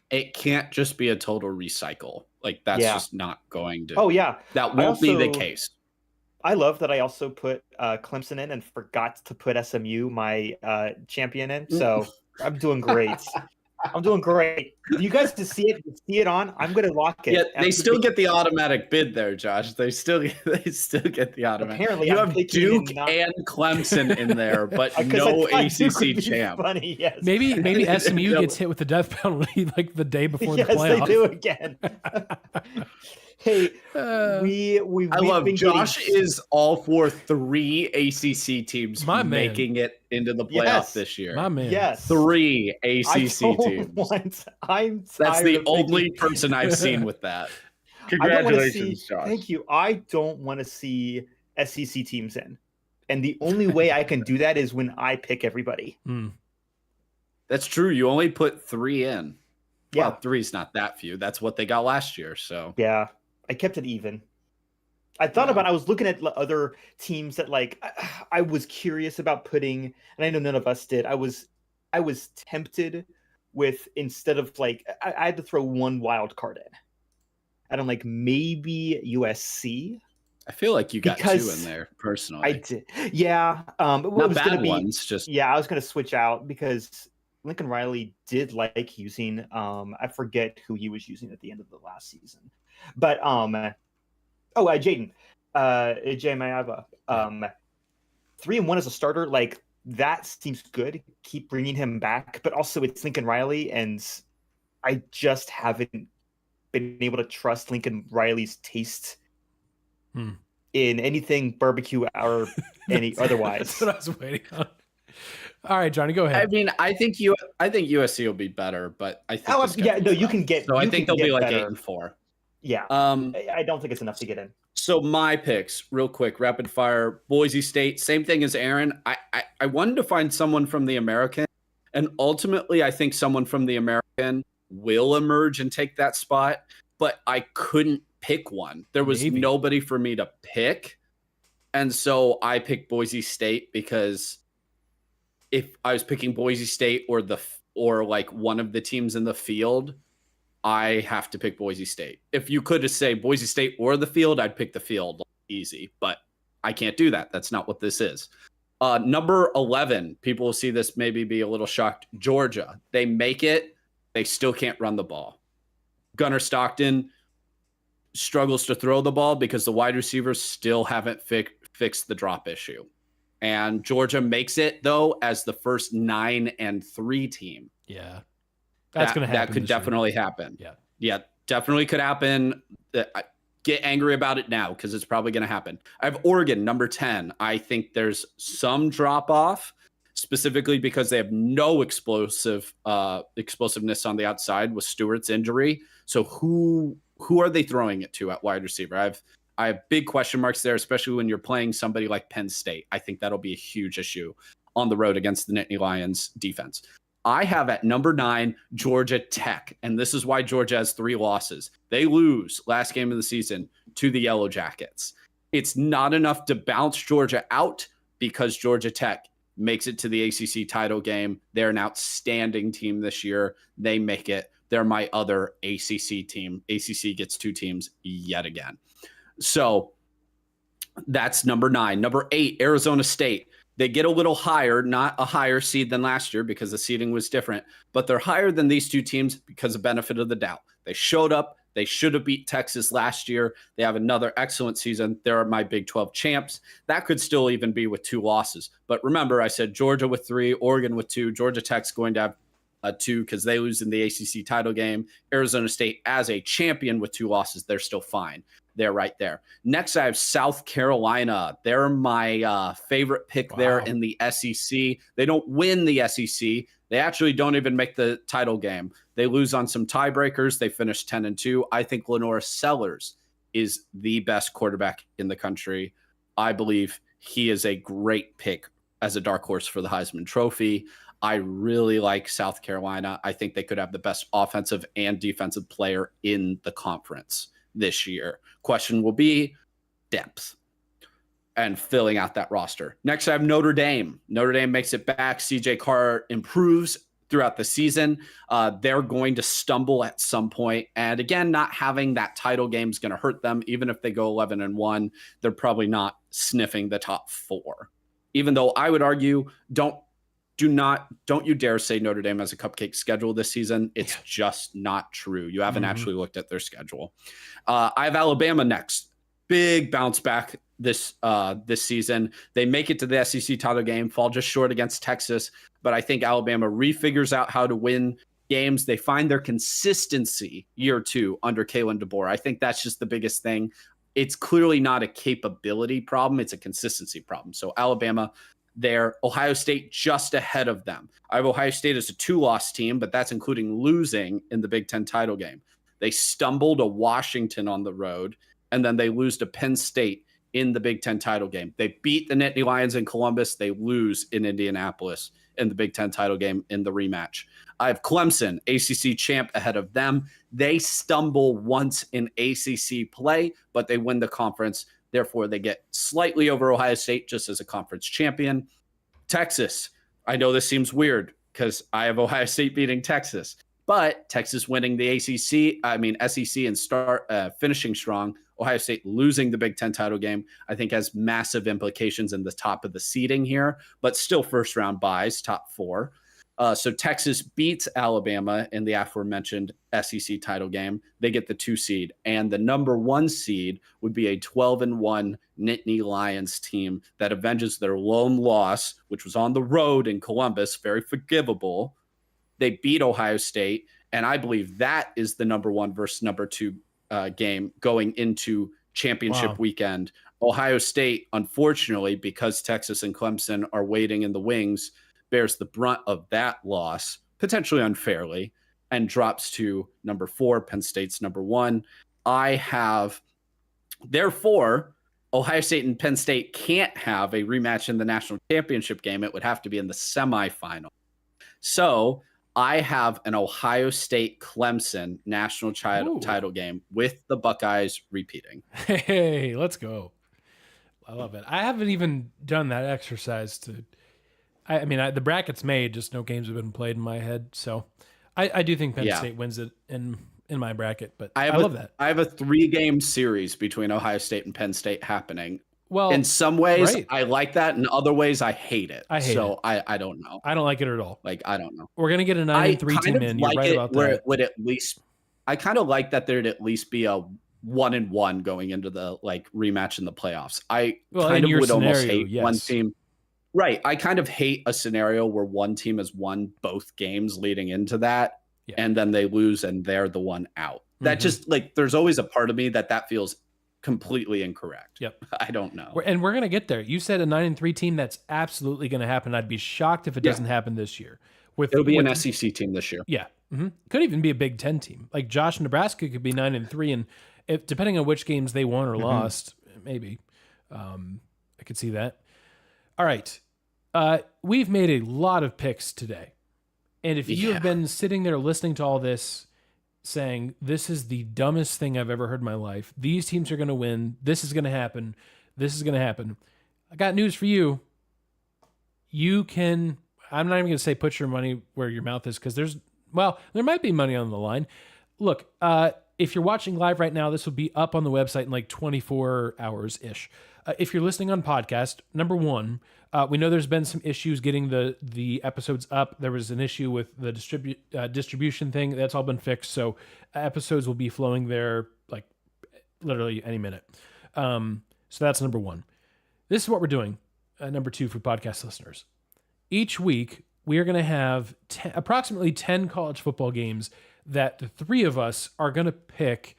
it can't just be a total recycle. Like that's
Yeah.
just not going to.
Oh yeah.
that
I
won't be the
also-
case.
I love that I also put Clemson in and forgot to put SMU, my champion, in. So I'm doing great. I'm doing great. You guys to see it on. I'm going to lock it.
Yeah, they still get the automatic bid there, Josh. They still get the automatic.
Apparently,
you
I'm
have
picking
Duke
and not-
and Clemson in there, but
'Cause I
no
thought Duke would
ACC
be
champ.
Funny, yes.
Maybe SMU
No.
gets hit with the death penalty like the day before
Yes,
the playoff.
they do again. Hey, we
I love
been
Josh
getting-
is all for 3 ACC teams
My man.
making it into the playoff
Yes.
this year.
My man.
Yes.
3
I
ACC
don't
teams.
want. I'm
That's
tired
the
of
only
thinking-
person I've seen with that.
I don't wanna
Congratulations,
see,
Josh.
Thank you. I don't want to see SEC teams in, and the only way I can do that is when I pick everybody.
Mm.
That's true. You only put 3 in.
Yeah,
Well, 3's not that few. That's what they got last year. So
yeah. I kept it even. I thought
Yeah.
about. I was looking at other teams that like I was curious about putting, and I know none of us did. I was tempted with instead of like I had to throw one wild card in, and I'm like maybe USC.
I feel like you got 2
Because
in there personally.
I did, yeah. But what
Not
was going to
bad
be?
ones, just
Yeah, I was going to switch out because Lincoln Riley did like using. I forget who he was using at the end of the last season, but Oh, Jaden, Jaymayava. 3-1 as a starter, like that seems good. Keep bringing him back, but also it's Lincoln Riley, and I just haven't been able to trust Lincoln Riley's taste in anything barbecue or any otherwise.
That's what I was waiting on. All right, Johnny, go ahead.
I mean, I think USC will be better, but I think
Oh,
the
yeah, no,
schedule's
you
rough.
can get.
So I
you
think
can
they'll be
get
like
better.
8-4.
Yeah,
Um,
I don't think it's enough to get in.
So my picks, real quick, rapid fire. Boise State, same thing as Aaron. I wanted to find someone from the American, and ultimately, I think someone from the American will emerge and take that spot. But I couldn't pick one. There was
Maybe.
nobody for me to pick, and so I picked Boise State because if I was picking Boise State or like one of the teams in the field, I have to pick Boise State. If you could just say Boise State or the field, I'd pick the field easy, but I can't do that. That's not what this is. Number 11, people will see this, maybe be a little shocked. Georgia, they make it. They still can't run the ball. Gunnar Stockton struggles to throw the ball because the wide receivers still haven't fixed the drop issue. And Georgia makes it, though, as the first 9-3 team.
Yeah. That's going to happen.
That could definitely happen.
Yeah,
definitely could happen. Get angry about it now because it's probably going to happen. I have Oregon, number 10. I think there's some drop off, specifically because they have no explosiveness on the outside with Stewart's injury. So who are they throwing it to at wide receiver? I have big question marks there, especially when you're playing somebody like Penn State. I think that'll be a huge issue on the road against the Nittany Lions defense. I have at number 9, Georgia Tech, and this is why Georgia has 3 losses. They lose last game of the season to the Yellow Jackets. It's not enough to bounce Georgia out because Georgia Tech makes it to the ACC title game. They're an outstanding team this year. They make it. They're my other ACC team. ACC gets 2 teams yet again. So that's number 9. Number 8, Arizona State. They get a little higher, not a higher seed than last year because the seeding was different, but they're higher than these 2 teams because of benefit of the doubt. They showed up. They should have beat Texas last year. They have another excellent season. They're my Big 12 champs. That could still even be with 2 losses. But remember, I said Georgia with 3, Oregon with 2. Georgia Tech's going to have 2 because they lose in the ACC title game. Arizona State as a champion with 2 losses. They're still fine. They're right there. Next, I have South Carolina. They're my favorite pick there in the SEC. They don't win the SEC. They actually don't even make the title game. They lose on some tiebreakers. They finish 10-2. I think Lenora Sellers is the best quarterback in the country. I believe he is a great pick as a dark horse for the Heisman Trophy. I really like South Carolina. I think they could have the best offensive and defensive player in the conference this year. Question will be depth and filling out that roster. Next, I have Notre Dame. Notre Dame makes it back. CJ Carr improves throughout the season. They're going to stumble at some point. And again, not having that title game is going to hurt them. Even if they go 11-1, they're probably not sniffing the top 4. Even though I would argue, don't you dare say Notre Dame has a cupcake schedule this season. It's just not true. You haven't actually looked at their schedule. I have Alabama next. Big bounce back this season. They make it to the SEC title game, fall just short against Texas, but I think Alabama refigures out how to win games. They find their consistency year 2 under Kalen DeBoer. I think that's just the biggest thing. It's clearly not a capability problem. It's a consistency problem. So Alabama there, Ohio State just ahead of them. I have Ohio State as a 2-loss team, but that's including losing in the Big Ten title game. They stumbled to Washington on the road, and then they lose to Penn State in the Big Ten title game. They beat the Nittany Lions in Columbus. They lose in Indianapolis in the Big Ten title game in the rematch. I have Clemson, ACC champ, ahead of them. They stumble once in ACC play, but they win the conference. Therefore, they get slightly over Ohio State just as a conference champion. Texas, I know this seems weird because I have Ohio State beating Texas, but Texas winning the SEC and finishing strong. Ohio State losing the Big Ten title game, I think has massive implications in the top of the seeding here, but still first round buys, top 4. So Texas beats Alabama in the aforementioned SEC title game. They get the 2 seed, and the number 1 seed would be a 12-1 Nittany Lions team that avenges their lone loss, which was on the road in Columbus, very forgivable. They beat Ohio State, and I believe that is the number 1 versus number 2 game going into championship weekend. Ohio State, unfortunately, because Texas and Clemson are waiting in the wings, bears the brunt of that loss, potentially unfairly, and drops to number 4. Penn State's number 1. Therefore, Ohio State and Penn State can't have a rematch in the national championship game. It would have to be in the semifinal. So I have an Ohio State Clemson national title game with the Buckeyes repeating.
Hey, let's go. I love it. I haven't even done that exercise the bracket's made, just no games have been played in my head. So I do think Penn State wins it in my bracket, but I love that.
I have a 3-game series between Ohio State and Penn State happening.
Well,
in some ways, I like that. In other ways, I hate it.
I
don't know.
I don't like it at all.
I don't know.
We're going to get a 9-3 team in. You're right about that.
I kind of like that there'd at least be a 1-1 going into the rematch in the playoffs. I kind of would almost hate one team. Right. I kind of hate a scenario where one team has won both games leading into that, and then they lose and they're the one out. That just there's always a part of me that feels completely incorrect.
Yep.
I don't know.
And we're going to get there. You said a 9-3 team. That's absolutely going to happen. I'd be shocked if it doesn't happen this year.
It'll be an SEC team this year.
Yeah. Could even be a Big Ten team. Like Josh, Nebraska could be 9-3. And if depending on which games they won or lost, maybe I could see that. All right. We've made a lot of picks today. And if you have been sitting there listening to all this saying, this is the dumbest thing I've ever heard in my life. These teams are going to win. This is going to happen. This is going to happen. I got news for you. You can, I'm not even going to say put your money where your mouth is because there might be money on the line. Look, if you're watching live right now, this will be up on the website in 24 hours-ish. If you're listening on podcast, number 1, we know there's been some issues getting the episodes up. There was an issue with the distribution thing. That's all been fixed. So episodes will be flowing there literally any minute. So that's number 1. This is what we're doing. Number 2 for podcast listeners. Each week, we are going to have approximately 10 college football games that the 3 of us are going to pick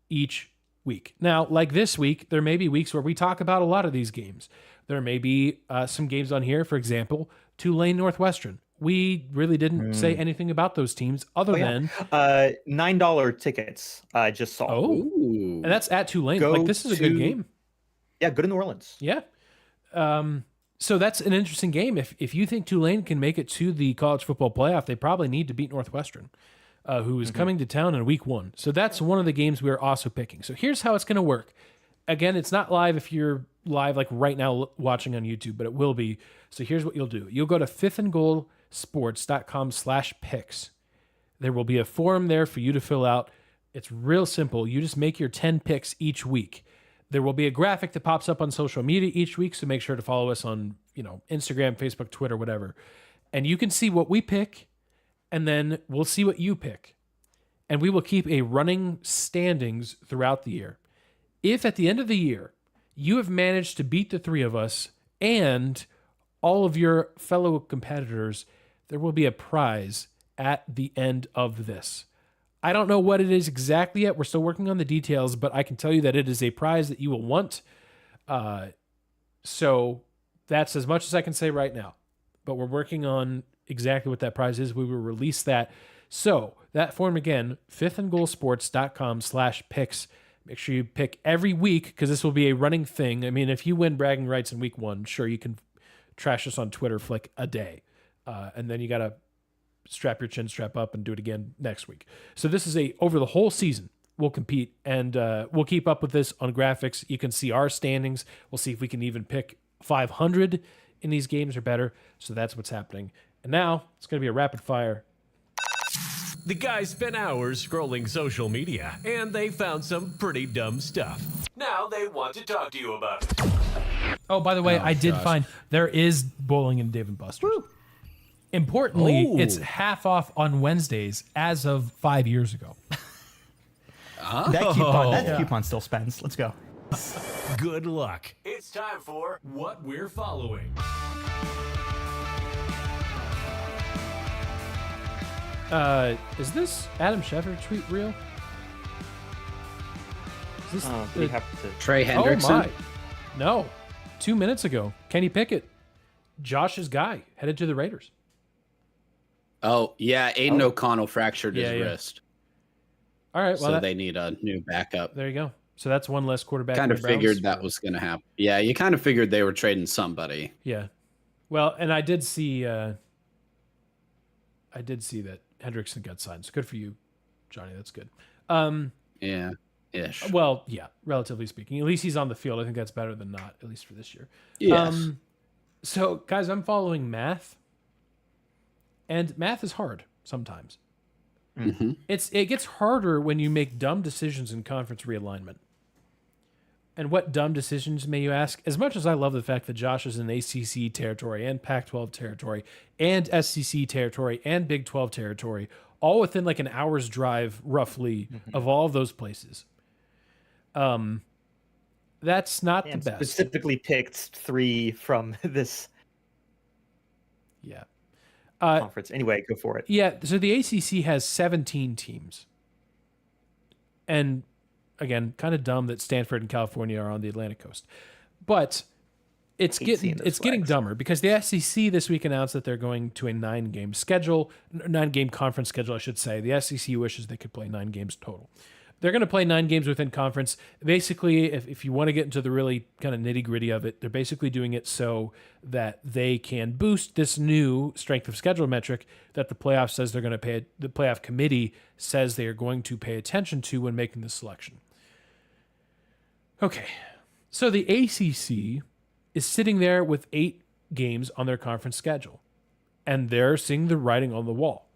each week. Now, like this week, there may be weeks where we talk about a lot of these games. There may be some games on here, for example, Tulane Northwestern. We really didn't say anything about those teams other than
$9 tickets. I just saw.
Oh, and that's at Tulane. This is a good game.
Yeah, go to New Orleans.
Yeah. So that's an interesting game. If you think Tulane can make it to the college football playoff, they probably need to beat Northwestern, who is coming to town in week 1. So that's one of the games we're also picking. So here's how it's going to work. Again, it's not live if you're live right now watching on YouTube, but it will be. So here's what you'll do. You'll go to fifthandgoalsports.com/picks. There will be a form there for you to fill out. It's real simple. You just make your 10 picks each week. There will be a graphic that pops up on social media each week, so make sure to follow us on, Instagram, Facebook, Twitter, whatever. And you can see what we pick, and then we'll see what you pick. And we will keep a running standings throughout the year. If at the end of the year, you have managed to beat the 3 of us and all of your fellow competitors, there will be a prize at the end of this. I don't know what it is exactly yet. We're still working on the details, but I can tell you that it is a prize that you will want. So that's as much as I can say right now. But we're working on exactly what that prize is. We will release that. So that form again, fifthandgoalsports.com/picks. Make sure you pick every week because this will be a running thing. I mean, if you win bragging rights in week 1, sure, you can trash us on Twitter for a day. And then you got to strap your chin strap up and do it again next week. So this is over the whole season, we'll compete and we'll keep up with this on graphics. You can see our standings. We'll see if we can even pick 500 in these games or better. So that's what's happening. And now it's going to be a rapid fire.
The guys spent hours scrolling social media, and they found some pretty dumb stuff. Now they want to talk to you about it.
Oh, by the way, I did find there is bowling in Dave & Buster's. Woo. Importantly, it's
Oh.
half off on Wednesdays as of 5 years ago.
That coupon still spends. Let's go.
Good luck. It's time for What We're Following.
Is this Adam Schefter tweet real? Is this
Do we have to?
Trey
oh
Hendrickson.
my. No. 2 minutes ago, Kenny Pickett, Josh's guy, headed to the Raiders.
Oh, yeah. Aiden O'Connell fractured his
Yeah, yeah.
wrist.
All right, well,
So they need a new backup.
there you go. So that's one less quarterback.
Kind
in
of
the Browns.
figured that was going to happen. Yeah, you kind of figured they were trading somebody.
Yeah. Well, and I did see that Hendrickson got signed. So good for you, Johnny. That's good.
Yeah, ish.
Well, yeah, relatively speaking. At least he's on the field. I think that's better than not, at least for this year.
Yes.
So, guys, I'm following math. And math is hard sometimes.
Mhm.
It gets harder when you make dumb decisions in conference realignment. And what dumb decisions, may you ask? As much as I love the fact that Josh is in ACC territory and Pac-12 territory and SEC territory and Big 12 territory, all within like an hour's drive, roughly, of all of those places. That's not
And
the best.
specifically picked 3 from this
Yeah.
conference. Anyway, go for it.
Yeah, so the ACC has 17 teams. And again, kind of dumb that Stanford and California are on the Atlantic coast. But it's
Hate
getting
seeing those
getting
flags.
dumber because the SEC this week announced that they're going to a 9-game schedule, 9-game conference schedule, I should say. The SEC wishes they could play 9 games total. They're going to play 9 games within conference. Basically, if you want to get into the really kind of nitty gritty of it, they're basically doing it so that they can boost this new strength of schedule metric that the playoff says they're going to pay. The playoff committee says they are going to pay attention to when making the selection. Okay, so the ACC is sitting there with 8 games on their conference schedule, and they're seeing the writing on the wall.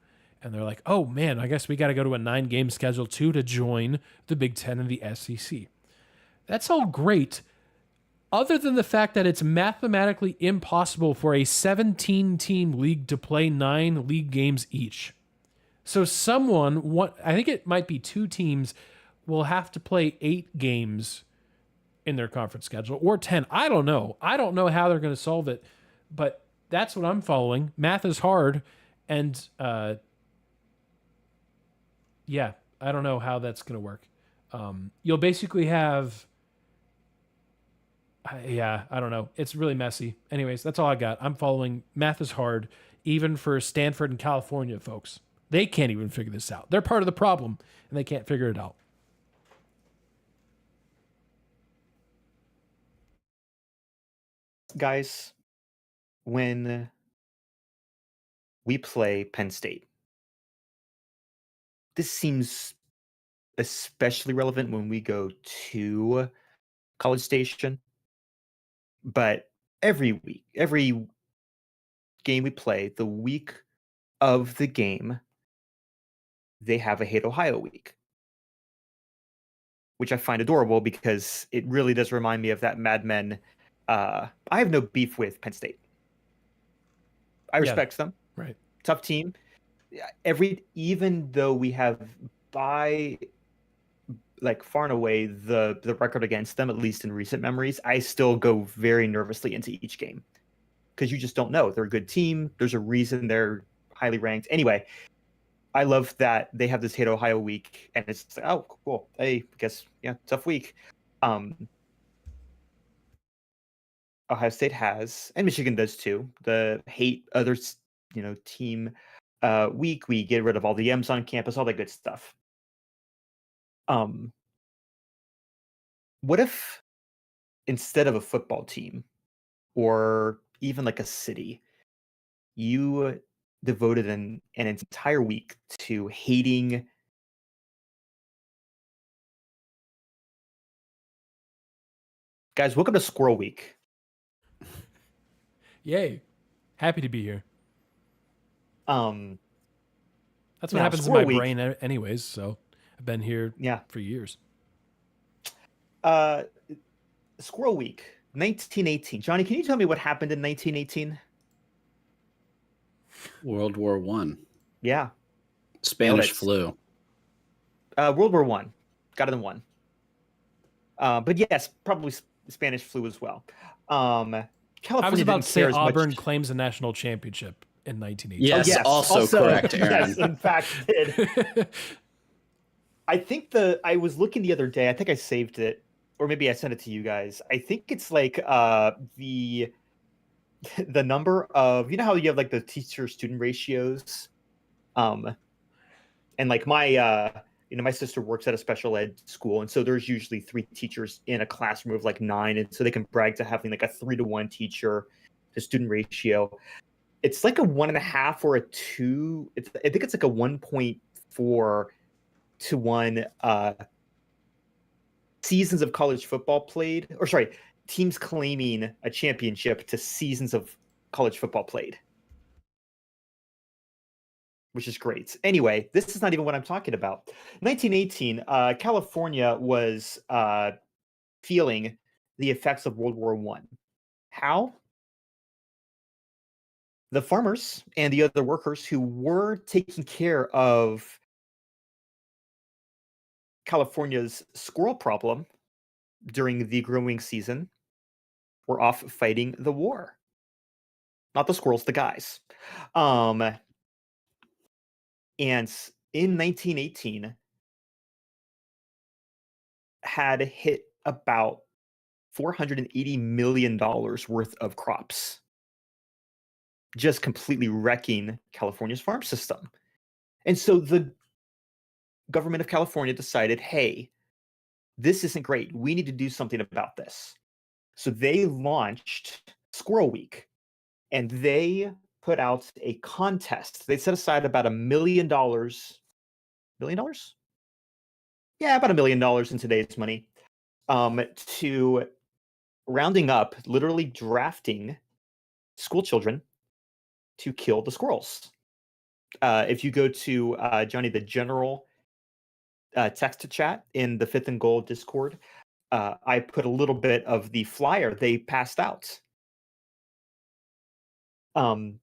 And they're like, oh man, I guess we got to go to a 9-game schedule too to join the Big Ten and the SEC. That's all great, other than the fact that it's mathematically impossible for a 17-team league to play 9 league games each. So I think it might be 2 teams, will have to play 8 games in their conference schedule, or 10. I don't know. I don't know how they're going to solve it, but that's what I'm following. Math is hard, and yeah, I don't know how that's going to work. You'll basically have, I don't know. It's really messy. Anyways, that's all I got. I'm following. Math is hard, even for Stanford and California folks. They can't even figure this out. They're part of the problem, and they can't figure it out.
Guys, when we play Penn State, this seems especially relevant when we go to College Station. But every week, every game we play, the week of the game, they have a Hate Ohio week, which I find adorable because it really does remind me of that Mad Men. I have no beef with Penn State. I respect them.
Right.
Tough team. Even though we have by far and away the record against them, at least in recent memories, I still go very nervously into each game because you just don't know. They're a good team. There's a reason they're highly ranked. Anyway, I love that they have this Hate Ohio week, and it's like, oh, cool. Hey, I guess, yeah, tough week. Ohio State has, and Michigan does too, the hate other, team week. We get rid of all the M's on campus, all that good stuff. What if instead of a football team or even like a city, you devoted an entire week to hating guys? Welcome to Squirrel Week.
Yay. Happy to be here. That's what
now,
happens in my
Squirrel Week-
brain anyways, so I've been here
Yeah.
for years.
Squirrel Week, 1918. Johnny, can you tell me what happened in 1918?
World War One.
Yeah.
Spanish
it.
flu.
World War One. Got it in one. But yes, probably Spanish flu as well. California
I was about
didn't
to say
care as
Auburn
much.
claims a national championship in 1980.
Yes, also correct, Aaron.
Yes, in fact, did. I think I was looking the other day. I think I saved it, or maybe I sent it to you guys. I think it's like the number of, you know how you have like the teacher-student ratios, and like my sister works at a special ed school, and so there's usually 3 teachers in a classroom of like 9, and so they can brag to having like a 3-to-1 teacher to student ratio. It's like a 1.5 or a 2. I think it's like a 1.4 to 1 seasons of college football played, or sorry, teams claiming a championship to seasons of college football played, which is great. Anyway, this is not even what I'm talking about. 1918, California was feeling the effects of World War One. How? The farmers and the other workers who were taking care of California's squirrel problem during the growing season were off fighting the war. Not the squirrels, the guys. And in 1918, had hit about $480 million worth of crops, just completely wrecking California's farm system. And so the government of California decided, hey, this isn't great. We need to do something about this. So they launched Squirrel Week, and they put out a contest. They set aside about $1 million. $1 million? Yeah, about $1 million in today's money, to rounding up, literally drafting school children to kill the squirrels. If you go to Johnny the General text to chat in the Fifth and Goal Discord, I put a little bit of the flyer they passed out. In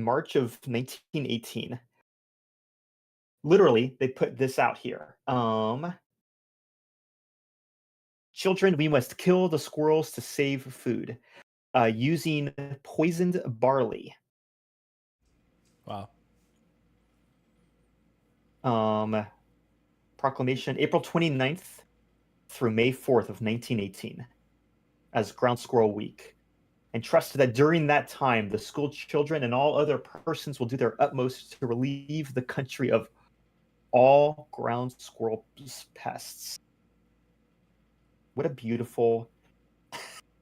March of 1918, literally, they put this out here. Children, we must kill the squirrels to save food, using poisoned barley.
Wow.
Proclamation April 29th through May 4th of 1918 as Ground Squirrel Week. And trust that during that time, the school children and all other persons will do their utmost to relieve the country of all ground squirrel pests. What a beautiful...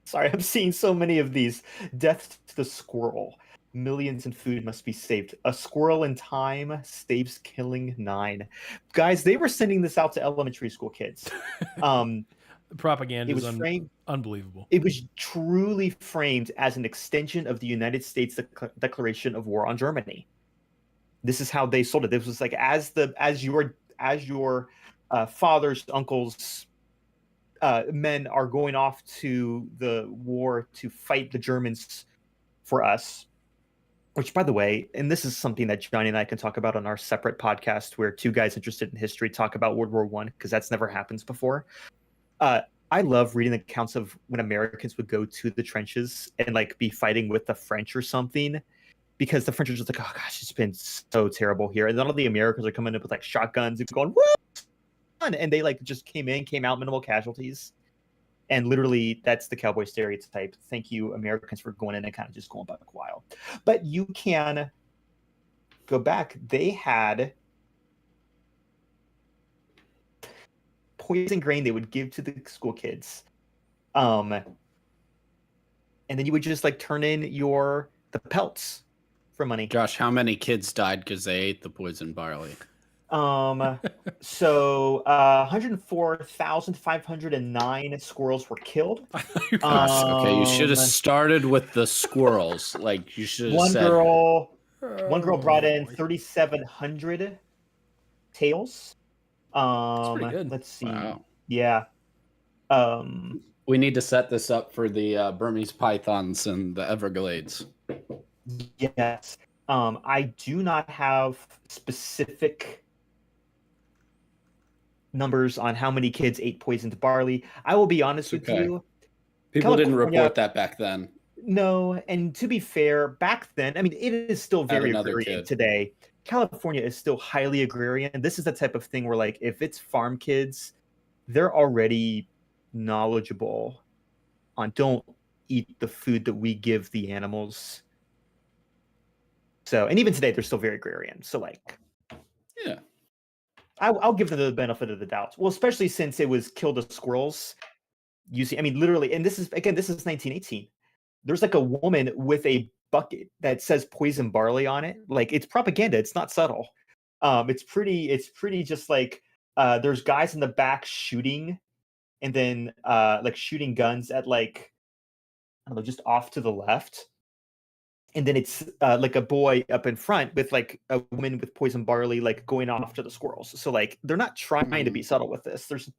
Sorry, I'm seeing so many of these. Death to the squirrel. Millions in food must be saved. A squirrel in time saves killing 9. Guys, they were sending this out to elementary school kids.
The propaganda is unbelievable.
It was truly framed as an extension of the United States Declaration of War on Germany. This is how they sold it. This was like as your father's uncles men are going off to the war to fight the Germans for us. Which, by the way, and this is something that Johnny and I can talk about on our separate podcast, where 2 guys interested in history talk about World War One, because that's never happened before. I love reading accounts of when Americans would go to the trenches and like be fighting with the French or something, because the French are just like, oh gosh, it's been so terrible here, and then all the Americans are coming in with like shotguns and going, woo! And they like just came out, minimal casualties. And literally, that's the cowboy stereotype. Thank you, Americans, for going in and kind of just going buck wild. But you can go back. They had poison grain they would give to the school kids. And then you would just like turn in the pelts for money.
Josh, how many kids died because they ate the poison barley?
So 104,509 squirrels were killed.
Okay, you should have started with the squirrels. Like you should have
one
said.
One girl brought in 3,700 tails.
That's pretty good.
Let's see.
Wow.
Yeah.
We need to set this up for the Burmese pythons and the Everglades.
Yes. I do not have specific numbers on how many kids ate poisoned barley. I will be honest with
Okay.
you.
People didn't
California,
report that back then.
no, and to be fair, back then, I mean, it is still
Had
very
another
agrarian
kid.
today. California is still highly agrarian. This is the type of thing where, like, if it's farm kids, they're already knowledgeable on don't eat the food that we give the animals. So, and even today, they're still very agrarian. So, like,
Yeah.
I'll give them the benefit of the doubt. Well, especially since it was kill the squirrels using, I mean, literally, and this is 1918. There's like a woman with a bucket that says poison barley on it. Like, it's propaganda. It's not subtle. It's pretty just like there's guys in the back shooting, and then like shooting guns at, like, I don't know, just off to the left. And then it's like a boy up in front with like a woman with poison barley, like going off to the squirrels. So like they're not trying to be subtle with this. There's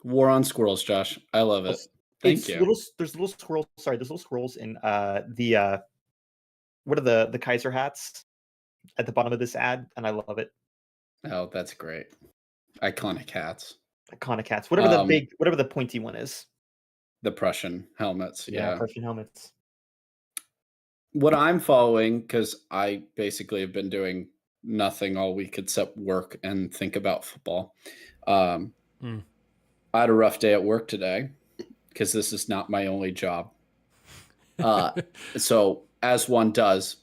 War on squirrels, Josh. I love it. Thank you.
there's little squirrels. Sorry, there's little squirrels in the what are the Kaiser hats at the bottom of this ad, and I love it.
Oh, that's great. Iconic hats.
Iconic hats. Whatever whatever the pointy one is.
The Prussian helmets. Yeah.
Prussian helmets.
What I'm following, because I basically have been doing nothing all week except work and think about football. I had a rough day at work today because this is not my only job. So as one does,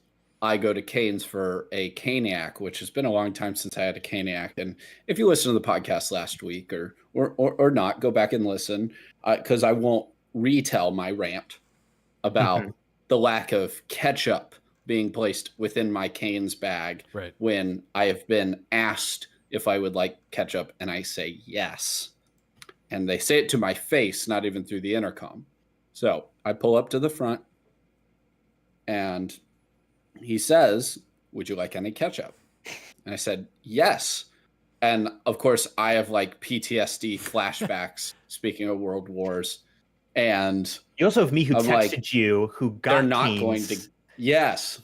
I go to Cane's for a Caniac, which has been a long time since I had a Caniac. And if you listen to the podcast last week or not, go back and listen, because I won't retell my rant about the lack of ketchup being placed within my Cane's bag when I have been asked if I would like ketchup, and I say yes. And they say it to my face, not even through the intercom. So I pull up to the front, and he says, "Would you like any ketchup?" And I said, "Yes." And of course, I have like PTSD flashbacks, speaking of World Wars. And
you also have me who
I'm
texted
like,
you who got
they're not
Cane's
going to. Yes,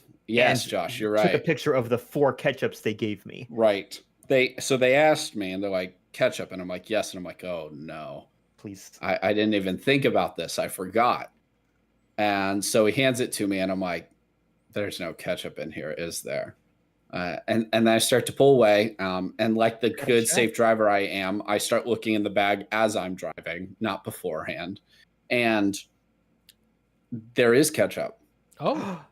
Josh, you're right.
Took a picture of the 4 ketchups they gave me.
Right. They asked me, and they're like, ketchup, and I'm like, yes, and I'm like, oh no,
please. I
didn't even think about this. I forgot. And so he hands it to me, and I'm like, there's no ketchup in here, is there? And then I start to pull away, and like the good, safe driver I am, I start looking in the bag as I'm driving, not beforehand. And there is ketchup.
Oh.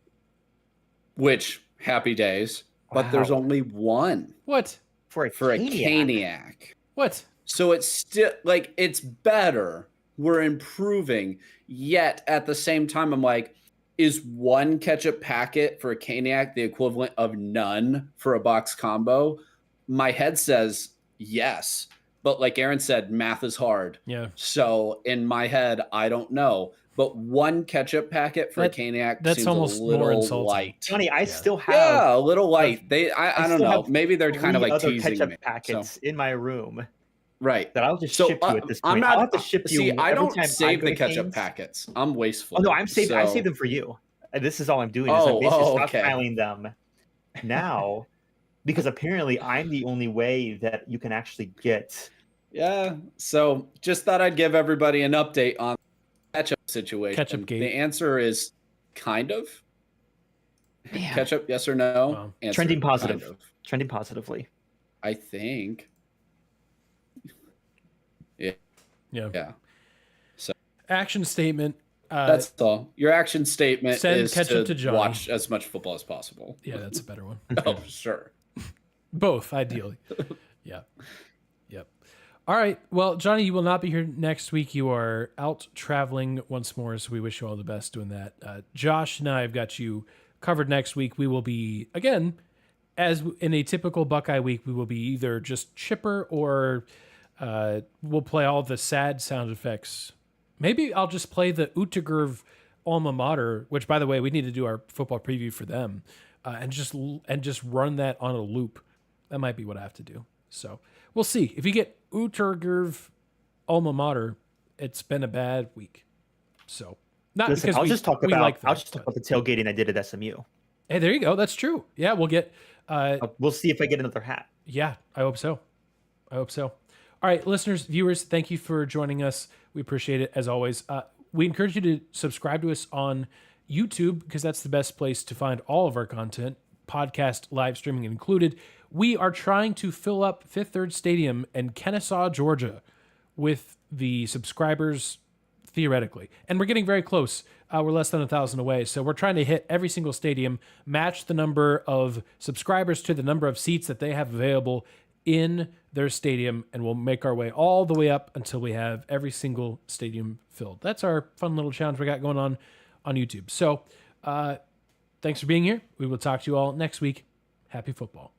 Which, happy days, but there's only one.
What?
For a Caniac.
What?
So it's still, like, it's better. We're improving. Yet, at the same time, I'm like, is one ketchup packet for a Caniac the equivalent of none for a box combo? My head says yes. But like Aaron said, math is hard.
Yeah.
So in my head, I don't know. But one ketchup packet for a Caniac seems almost a little light.
Johnny, I still have
a little light. I don't know. Maybe they're kind of like teasing
ketchup
me.
packets in my room.
Right.
That I'll just ship you at this point. I'll have to ship you.
See, I don't
time
save
I
the ketchup
Cane's.
packets. I'm wasteful.
Oh no, I'm saving. I save them for you. This is all I'm doing. Is I'm basically stockpiling them now, because apparently I'm the only way that you can actually get.
Yeah. So just thought I'd give everybody an update on the ketchup situation.
Ketchup gate.
The answer is kind of. Man. Ketchup, yes or no?
Wow. Trending positive. Kind of. Trending positively.
I think. Yeah. So
action statement.
That's all. Your action statement is
ketchup to Johnny.
Watch as much football as possible.
Yeah, that's a better one.
Oh, sure.
Both, ideally. Yeah. Yep. All right. Well, Johnny, you will not be here next week. You are out traveling once more, so we wish you all the best doing that. Josh and I have got you covered next week. We will be, again, as in a typical Buckeye week, we will be either just chipper or we'll play all the sad sound effects. Maybe I'll just play the Utegurv alma mater, which, by the way, we need to do our football preview for them, and just run that on a loop. That might be what I have to do. So we'll see. If you get Utegurv alma mater, it's been a bad week. So Not
Listen,
because
I'll
we,
just talk
we
about
like them,
I'll just talk
but-
about the tailgating I did at SMU.
Hey, there you go. That's true. Yeah, we'll get.
We'll see if I get another hat.
Yeah, I hope so. I hope so. All right, listeners, viewers, thank you for joining us. We appreciate it as always. We encourage you to subscribe to us on YouTube because that's the best place to find all of our content, podcast, live streaming included. We are trying to fill up Fifth Third Stadium in Kennesaw, Georgia, with the subscribers theoretically, and we're getting very close. We're less than 1,000 away, so we're trying to hit every single stadium, match the number of subscribers to the number of seats that they have available in their stadium, and we'll make our way all the way up until we have every single stadium filled. That's our fun little challenge we got going on YouTube. So thanks for being here. We will talk to you all next week. Happy football.